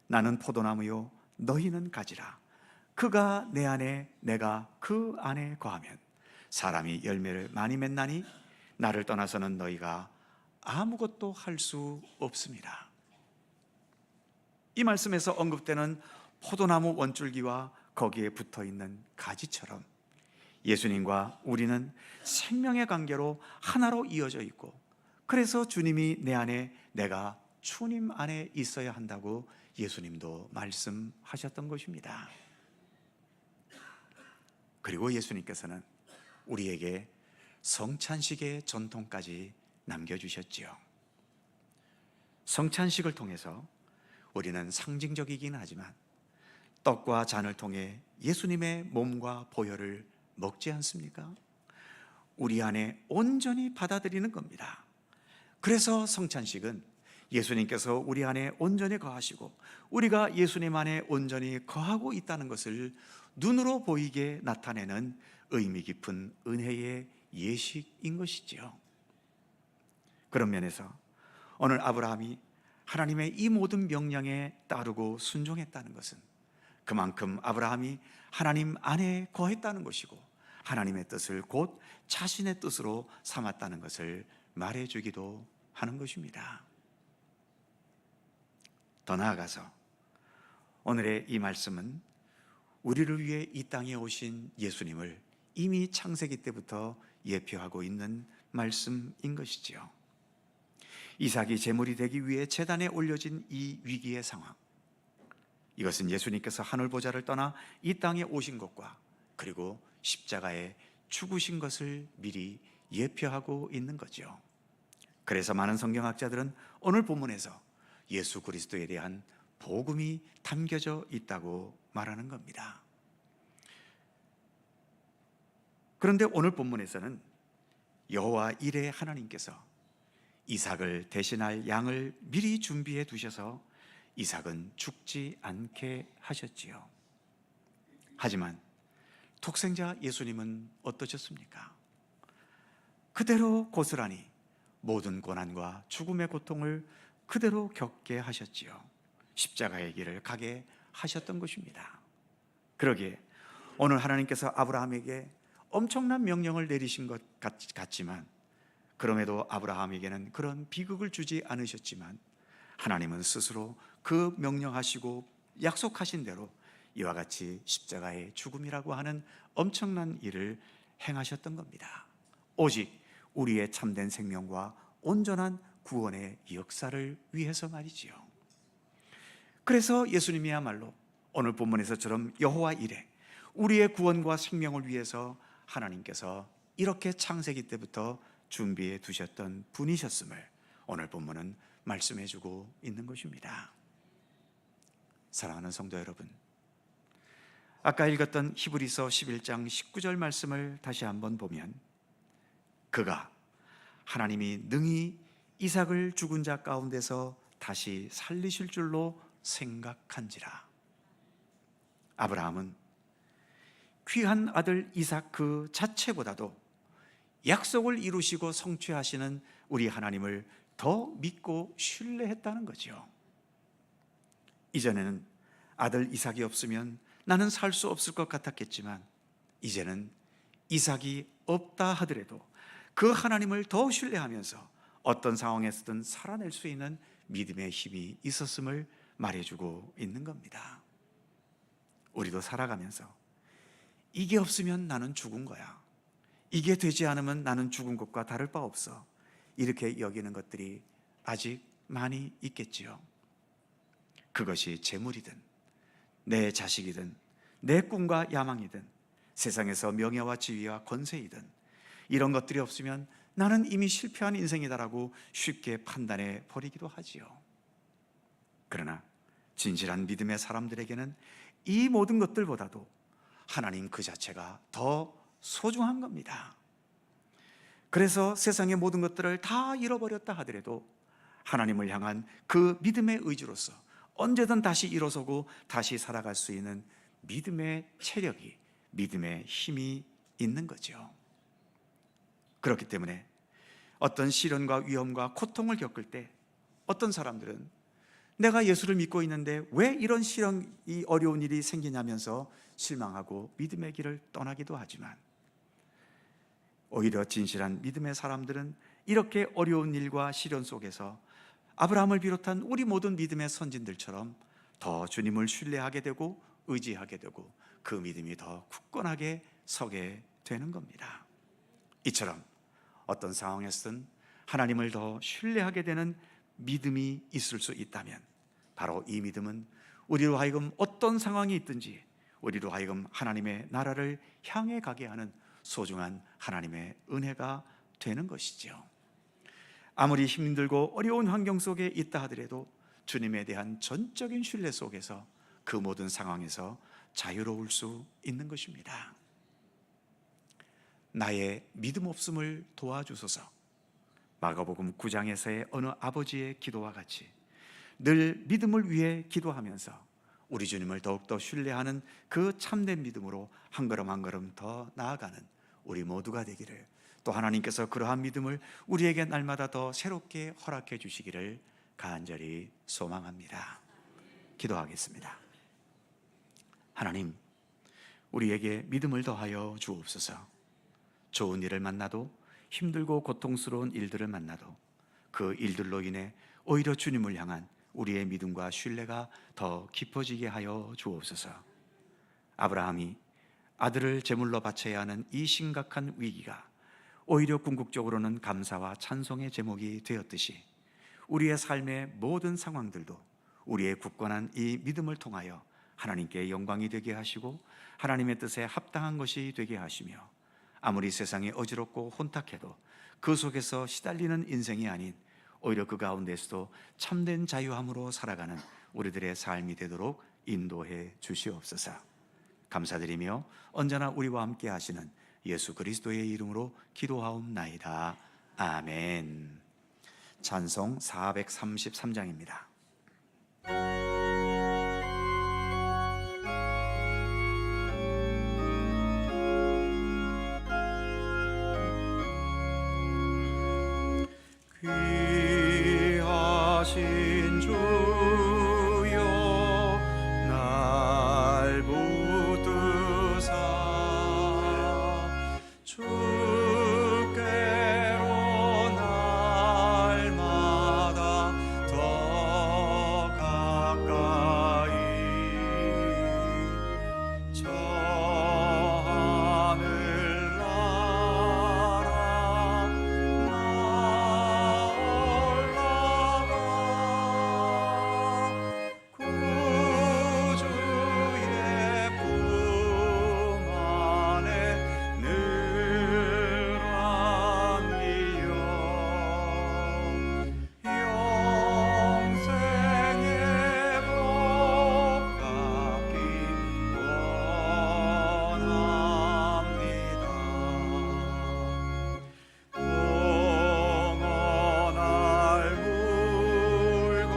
나는 포도나무요 너희는 가지라, 그가 내 안에 내가 그 안에 거하면 사람이 열매를 많이 맺나니 나를 떠나서는 너희가 아무것도 할 수 없습니다. 이 말씀에서 언급되는 포도나무 원줄기와 거기에 붙어있는 가지처럼 예수님과 우리는 생명의 관계로 하나로 이어져 있고, 그래서 주님이 내 안에 내가 주님 안에 있어야 한다고 예수님도 말씀하셨던 것입니다. 그리고 예수님께서는 우리에게 성찬식의 전통까지 남겨주셨지요. 성찬식을 통해서 우리는 상징적이긴 하지만 떡과 잔을 통해 예수님의 몸과 보혈을 먹지 않습니까? 우리 안에 온전히 받아들이는 겁니다. 그래서 성찬식은 예수님께서 우리 안에 온전히 거하시고 우리가 예수님 안에 온전히 거하고 있다는 것을 눈으로 보이게 나타내는 의미 깊은 은혜의 예식인 것이지요. 그런 면에서 오늘 아브라함이 하나님의 이 모든 명령에 따르고 순종했다는 것은 그만큼 아브라함이 하나님 안에 거했다는 것이고 하나님의 뜻을 곧 자신의 뜻으로 삼았다는 것을 말해주기도 하는 것입니다. 더 나아가서 오늘의 이 말씀은 우리를 위해 이 땅에 오신 예수님을 이미 창세기 때부터 예표하고 있는 말씀인 것이지요. 이삭이 제물이 되기 위해 제단에 올려진 이 위기의 상황, 이것은 예수님께서 하늘 보좌를 떠나 이 땅에 오신 것과 그리고 십자가에 죽으신 것을 미리 예표하고 있는 거죠. 그래서 많은 성경학자들은 오늘 본문에서 예수 그리스도에 대한 복음이 담겨져 있다고 말하는 겁니다. 그런데 오늘 본문에서는 여호와 일의 하나님께서 이삭을 대신할 양을 미리 준비해 두셔서 이삭은 죽지 않게 하셨지요. 하지만 독생자 예수님은 어떠셨습니까? 그대로 고스란히 모든 고난과 죽음의 고통을 그대로 겪게 하셨지요. 십자가의 길을 가게 하셨던 것입니다. 그러기에 오늘 하나님께서 아브라함에게 엄청난 명령을 내리신 것 같지만, 그럼에도 아브라함에게는 그런 비극을 주지 않으셨지만 하나님은 스스로 그 명령하시고 약속하신 대로 이와 같이 십자가의 죽음이라고 하는 엄청난 일을 행하셨던 겁니다. 오직 우리의 참된 생명과 온전한 구원의 역사를 위해서 말이지요. 그래서 예수님이야말로 오늘 본문에서처럼 여호와 이레, 우리의 구원과 생명을 위해서 하나님께서 이렇게 창세기 때부터 준비해 두셨던 분이셨음을 오늘 본문은 말씀해 주고 있는 것입니다. 사랑하는 성도 여러분, 아까 읽었던 히브리서 11장 19절 말씀을 다시 한번 보면, 그가 하나님이 능히 이삭을 죽은 자 가운데서 다시 살리실 줄로 생각한지라. 아브라함은 귀한 아들 이삭 그 자체보다도 약속을 이루시고 성취하시는 우리 하나님을 더 믿고 신뢰했다는 거죠. 이전에는 아들 이삭이 없으면 나는 살 수 없을 것 같았겠지만, 이제는 이삭이 없다 하더라도 그 하나님을 더 신뢰하면서 어떤 상황에서든 살아낼 수 있는 믿음의 힘이 있었음을 말해주고 있는 겁니다. 우리도 살아가면서 이게 없으면 나는 죽은 거야, 이게 되지 않으면 나는 죽은 것과 다를 바 없어, 이렇게 여기는 것들이 아직 많이 있겠지요. 그것이 재물이든 내 자식이든 내 꿈과 야망이든 세상에서 명예와 지위와 권세이든 이런 것들이 없으면 나는 이미 실패한 인생이다라고 쉽게 판단해 버리기도 하지요. 그러나 진실한 믿음의 사람들에게는 이 모든 것들보다도 하나님 그 자체가 더 소중한 겁니다. 그래서 세상의 모든 것들을 다 잃어버렸다 하더라도 하나님을 향한 그 믿음의 의지로서 언제든 다시 일어서고 다시 살아갈 수 있는 믿음의 체력이, 믿음의 힘이 있는 거죠. 그렇기 때문에 어떤 시련과 위험과 고통을 겪을 때 어떤 사람들은 내가 예수를 믿고 있는데 왜 이런 이 어려운 일이 생기냐면서 실망하고 믿음의 길을 떠나기도 하지만, 오히려 진실한 믿음의 사람들은 이렇게 어려운 일과 시련 속에서 아브라함을 비롯한 우리 모든 믿음의 선진들처럼 더 주님을 신뢰하게 되고 의지하게 되고 그 믿음이 더 굳건하게 서게 되는 겁니다. 이처럼 어떤 상황에서든 하나님을 더 신뢰하게 되는 믿음이 있을 수 있다면, 바로 이 믿음은 우리로 하여금 어떤 상황이 있든지 우리로 하여금 하나님의 나라를 향해 가게 하는 소중한 하나님의 은혜가 되는 것이죠. 아무리 힘들고 어려운 환경 속에 있다 하더라도 주님에 대한 전적인 신뢰 속에서 그 모든 상황에서 자유로울 수 있는 것입니다. 나의 믿음 없음을 도와주소서. 마가복음 9장에서의 어느 아버지의 기도와 같이 늘 믿음을 위해 기도하면서 우리 주님을 더욱더 신뢰하는 그 참된 믿음으로 한 걸음 한 걸음 더 나아가는 우리 모두가 되기를, 또 하나님께서 그러한 믿음을 우리에게 날마다 더 새롭게 허락해 주시기를 간절히 소망합니다. 기도하겠습니다. 하나님, 우리에게 믿음을 더하여 주옵소서. 좋은 일을 만나도, 힘들고 고통스러운 일들을 만나도 그 일들로 인해 오히려 주님을 향한 우리의 믿음과 신뢰가 더 깊어지게 하여 주옵소서. 아브라함이 아들을 제물로 바쳐야 하는 이 심각한 위기가 오히려 궁극적으로는 감사와 찬송의 제목이 되었듯이, 우리의 삶의 모든 상황들도 우리의 굳건한 이 믿음을 통하여 하나님께 영광이 되게 하시고 하나님의 뜻에 합당한 것이 되게 하시며 아무리 세상이 어지럽고 혼탁해도 그 속에서 시달리는 인생이 아닌 오히려 그 가운데서도 참된 자유함으로 살아가는 우리들의 삶이 되도록 인도해 주시옵소서. 감사드리며 언제나 우리와 함께 하시는 예수 그리스도의 이름으로 기도하옵나이다. 아멘. 찬송 433장입니다. 귀하신 주여 날 붙드사 주께로 날마다 더 가까이 저 하늘나라 구주의 품 안에 늘 안기어 영생의 복 받기 원합니다. 공언할 물건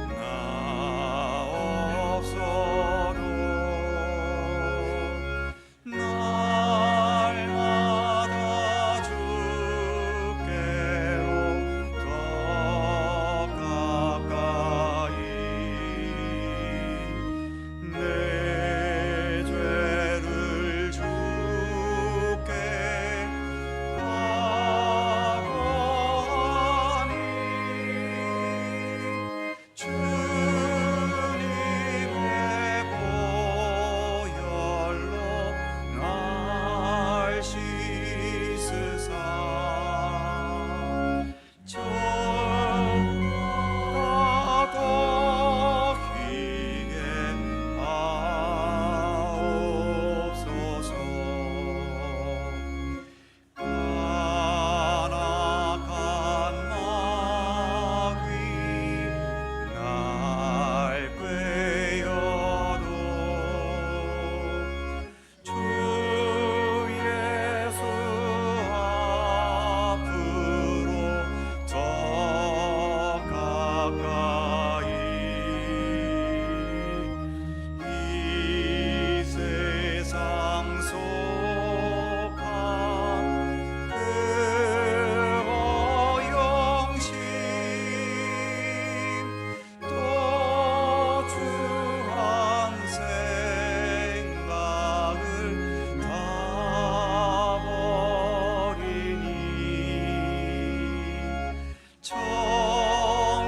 나 없어도 날마다 주께로 더 가까이 내 죄를 주께 과거하니 주님의 보혈로 날 씻으사 저가 더 희게 하옵소서. 간악한 마귀 날 꾀어도 주 예수 앞으로 더 가까이 이 세상 속한 그 어영심 또 주한 생각을 다 버리니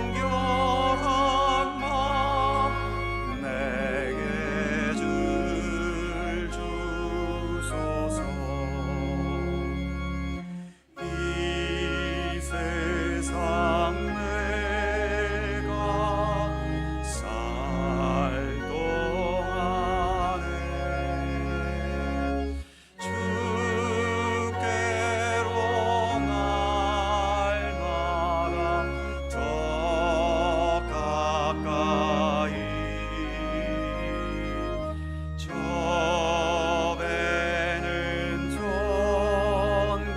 정결한 마음 내게 줄 주소서. 이 세상 내가 살 동안에 주께로 날마다 더 가까이 저 배는 천국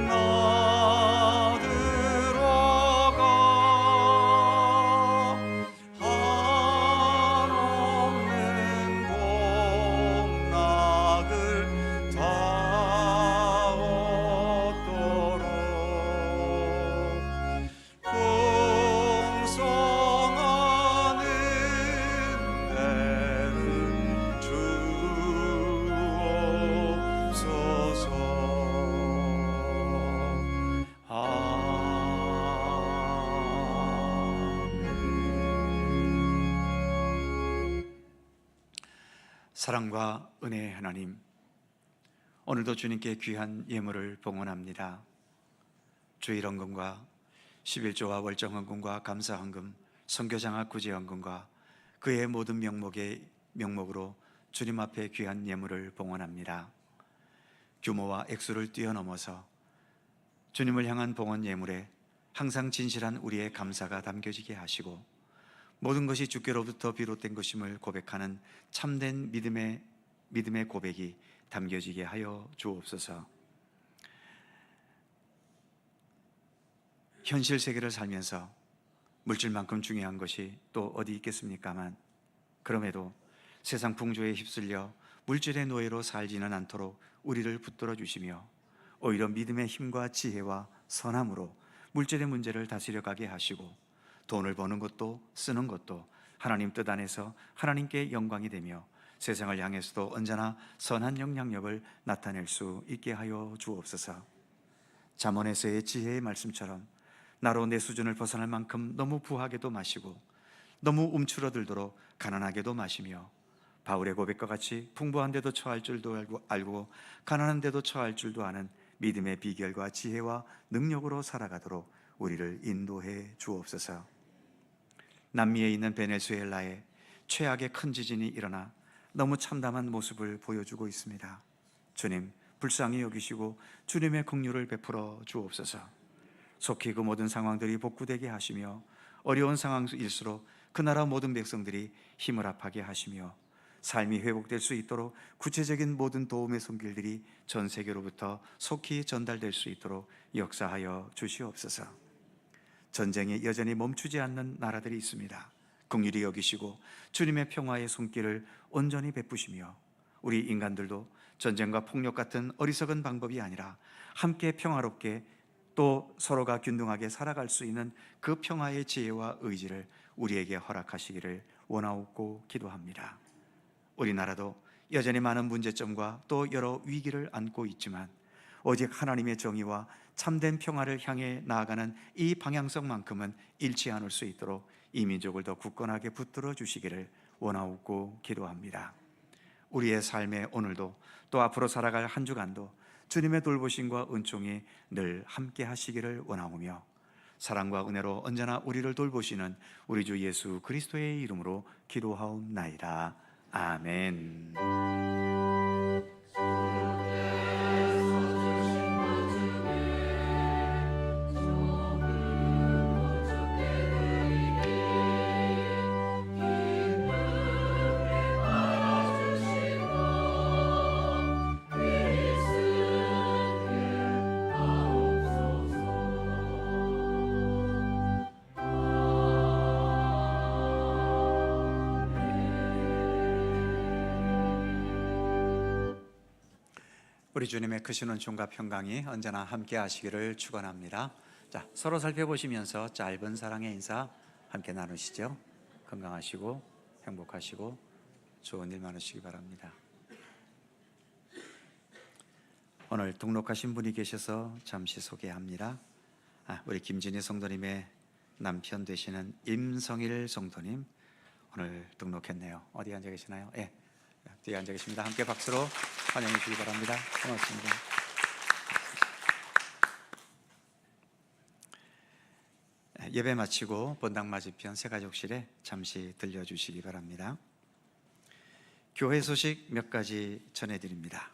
나 들어가 한없는 복락을 다 얻도록 풍성한 은혜를 주옵소서. 아멘. 사랑과 은혜의 하나님, 오늘도 주님께 귀한 예물을 봉헌합니다. 주일헌금과 11조와 월정헌금과 감사헌금, 선교장학 구제헌금과 그의 모든 명목으로 주님 앞에 귀한 예물을 봉헌합니다. 규모와 액수를 뛰어넘어서 주님을 향한 봉헌 예물에 항상 진실한 우리의 감사가 담겨지게 하시고 모든 것이 주께로부터 비롯된 것임을 고백하는 참된 믿음의 고백이 담겨지게 하여 주옵소서. 현실 세계를 살면서 물질만큼 중요한 것이 또 어디 있겠습니까만, 그럼에도 세상 풍조에 휩쓸려 물질의 노예로 살지는 않도록 우리를 붙들어 주시며 오히려 믿음의 힘과 지혜와 선함으로 물질의 문제를 다스려 가게 하시고 돈을 버는 것도 쓰는 것도 하나님 뜻 안에서 하나님께 영광이 되며 세상을 향해서도 언제나 선한 영향력을 나타낼 수 있게 하여 주옵소서. 잠언에서의 지혜의 말씀처럼 나로 내 수준을 벗어날 만큼 너무 부하게도 마시고 너무 움츠러들도록 가난하게도 마시며 바울의 고백과 같이 풍부한데도 처할 줄도 알고 가난한데도 처할 줄도 아는 믿음의 비결과 지혜와 능력으로 살아가도록 우리를 인도해 주옵소서. 남미에 있는 베네수엘라에 최악의 큰 지진이 일어나 너무 참담한 모습을 보여주고 있습니다. 주님, 불쌍히 여기시고 주님의 긍휼을 베풀어 주옵소서. 속히 그 모든 상황들이 복구되게 하시며 어려운 상황일수록 그 나라 모든 백성들이 힘을 합하게 하시며 삶이 회복될 수 있도록 구체적인 모든 도움의 손길들이 전 세계로부터 속히 전달될 수 있도록 역사하여 주시옵소서. 전쟁이 여전히 멈추지 않는 나라들이 있습니다. 긍휼히 여기시고 주님의 평화의 손길을 온전히 베푸시며 우리 인간들도 전쟁과 폭력 같은 어리석은 방법이 아니라 함께 평화롭게 또 서로가 균등하게 살아갈 수 있는 그 평화의 지혜와 의지를 우리에게 허락하시기를 원하옵고 기도합니다. 우리나라도 여전히 많은 문제점과 또 여러 위기를 안고 있지만 오직 하나님의 정의와 참된 평화를 향해 나아가는 이 방향성만큼은 잃지 않을 수 있도록 이 민족을 더 굳건하게 붙들어 주시기를 원하옵고 기도합니다. 우리의 삶의 오늘도 또 앞으로 살아갈 한 주간도 주님의 돌보심과 은총이 늘 함께 하시기를 원하오며 사랑과 은혜로 언제나 우리를 돌보시는 우리 주 예수 그리스도의 이름으로 기도하옵나이다. 아멘. 우리 주님의 크신 은총과 평강이 언제나 함께 하시기를 축원합니다. 자, 서로 살펴보시면서 짧은 사랑의 인사 함께 나누시죠. 건강하시고 행복하시고 좋은 일 많으시기 바랍니다. 오늘 등록하신 분이 계셔서 잠시 소개합니다. 우리 김진희 성도님의 남편 되시는 임성일 성도님 오늘 등록했네요. 어디 앉아 계시나요? 예, 뒤에 앉아 계십니다. 함께 박수로 환영해 주시기 바랍니다. 고맙습니다. 예배 마치고 본당 맞은편 새가족실에 잠시 들려주시기 바랍니다. 교회 소식 몇 가지 전해드립니다.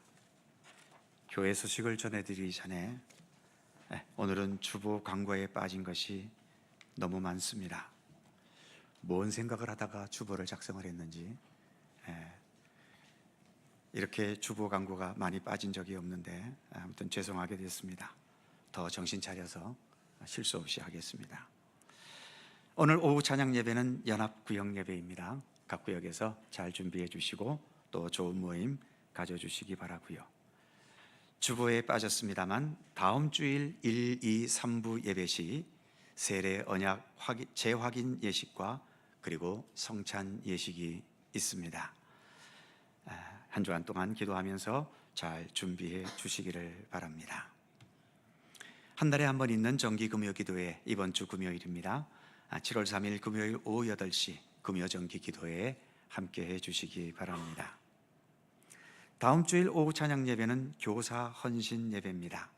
교회 소식을 전해드리기 전에 오늘은 주보 광고에 빠진 것이 너무 많습니다. 뭔 생각을 하다가 주보를 작성을 했는지 이렇게 주보 광고가 많이 빠진 적이 없는데 아무튼 죄송하게 됐습니다. 더 정신 차려서 실수 없이 하겠습니다. 오늘 오후 찬양 예배는 연합구역 예배입니다. 각 구역에서 잘 준비해 주시고 또 좋은 모임 가져주시기 바라고요. 주보에 빠졌습니다만 다음 주일 1, 2, 3부 예배 시 세례 언약 재확인 예식과 그리고 성찬 예식이 있습니다. 한 주간 동안 기도하면서 잘 준비해 주시기를 바랍니다. 한 달에 한 번 있는 정기 금요 기도회 이번 주 금요일입니다. 7월 3일 금요일 오후 8시 금요 정기 기도회에 함께 해 주시기 바랍니다. 다음 주일 오후 찬양 예배는 교사 헌신 예배입니다.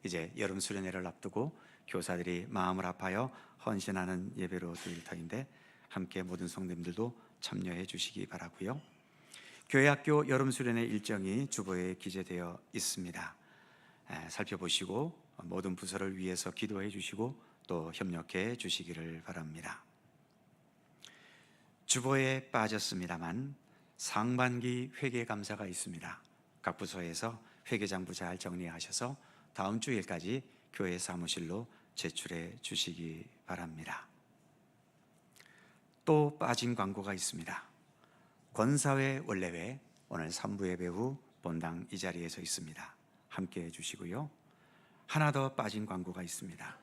이제 여름 수련회를 앞두고 교사들이 마음을 아파요 헌신하는 예배로 드릴 터인데 함께 모든 성도님들도 참여해 주시기 바라고요. 교회학교 여름 수련회 일정이 주보에 기재되어 있습니다. 살펴보시고 모든 부서를 위해서 기도해 주시고 또 협력해 주시기를 바랍니다. 주보에 빠졌습니다만 상반기 회계감사가 있습니다. 각 부서에서 회계장부 잘 정리하셔서 다음 주일까지 교회 사무실로 제출해 주시기 바랍니다. 또 빠진 광고가 있습니다. 권사회 원래회 오늘 3부 예배 후 본당 이 자리에 서 있습니다. 함께 해주시고요. 하나 더 빠진 광고가 있습니다.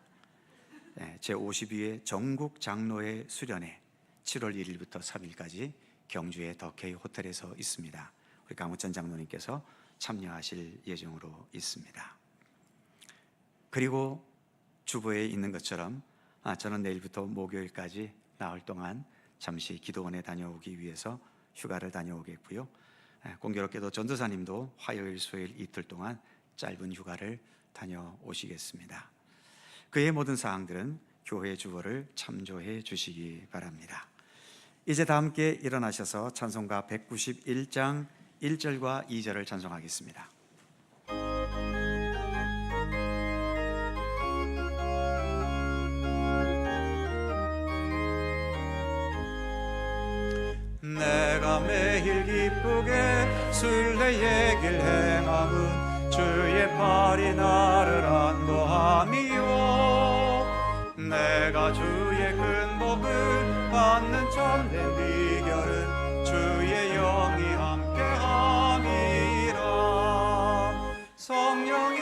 제52회 전국 장로회 수련회 7월 1일부터 3일까지 경주의 더케이 호텔에서 있습니다. 우리 강우천 장로님께서 참여하실 예정으로 있습니다. 그리고 주보에 있는 것처럼 저는 내일부터 목요일까지 나흘 동안 잠시 기도원에 다녀오기 위해서 휴가를 다녀오겠고요. 공교롭게도 전도사님도 화요일, 수요일 이틀 동안 짧은 휴가를 다녀오시겠습니다. 그의 모든 사항들은 교회 주보를 참조해 주시기 바랍니다. 이제 다 함께 일어나셔서 찬송가 191장 1절과 2절을 찬송하겠습니다. 내가 매일 기쁘게 순례의 길 행함은 주의 팔이 나를 안도함이요 내가 주의 큰 복을 받는 참된 비결은 주의 영이 함께함이라. 성령이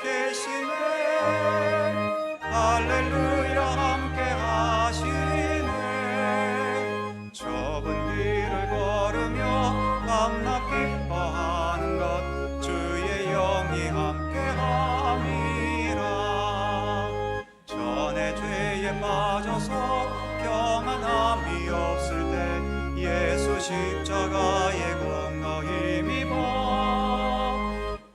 계시네 할렐루야 함께하시네. 좁은 길을 걸으며 밤낮 기뻐하는 것 주의 영이 함께함이라. 전에 죄에 빠져서 평안함이 없을 때 예수 십자가의 공로 힘입어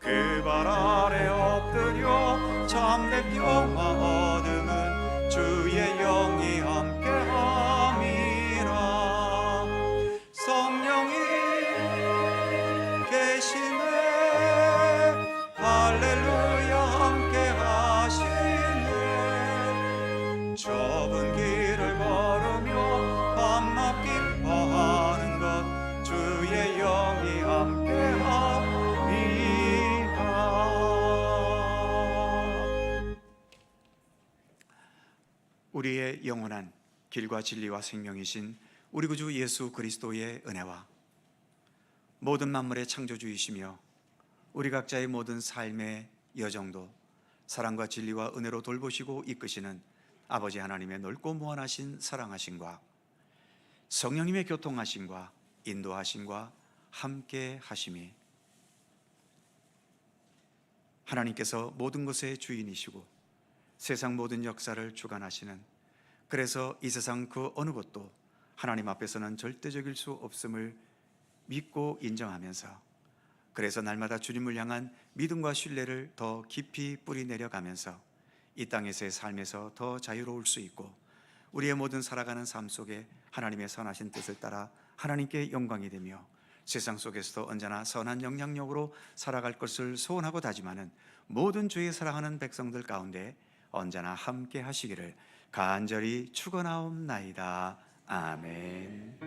그 발 아래 엎드려 참된 평화 얻음은 주의 영이 함께함이라. 성령이 계시네 할렐루야 함께하시네. 좁은 길을 걸으며 밤낮 기뻐하는 것 주의 영이 함께함이라. 우리의 영원한 길과 진리와 생명이신 우리 구주 예수 그리스도의 은혜와 모든 만물의 창조주이시며 우리 각자의 모든 삶의 여정도 사랑과 진리와 은혜로 돌보시고 이끄시는 아버지 하나님의 넓고 무한하신 사랑하심과 성령님의 교통하심과 인도하심과 함께 하심이 하나님께서 모든 것의 주인이시고 세상 모든 역사를 주관하시는, 그래서 이 세상 그 어느 것도 하나님 앞에서는 절대적일 수 없음을 믿고 인정하면서, 그래서 날마다 주님을 향한 믿음과 신뢰를 더 깊이 뿌리내려가면서 이 땅에서의 삶에서 더 자유로울 수 있고 우리의 모든 살아가는 삶 속에 하나님의 선하신 뜻을 따라 하나님께 영광이 되며 세상 속에서도 언제나 선한 영향력으로 살아갈 것을 소원하고 다짐하는 모든 주의 사랑하는 백성들 가운데 언제나 함께 하시기를 간절히 축원하옵나이다. 아멘.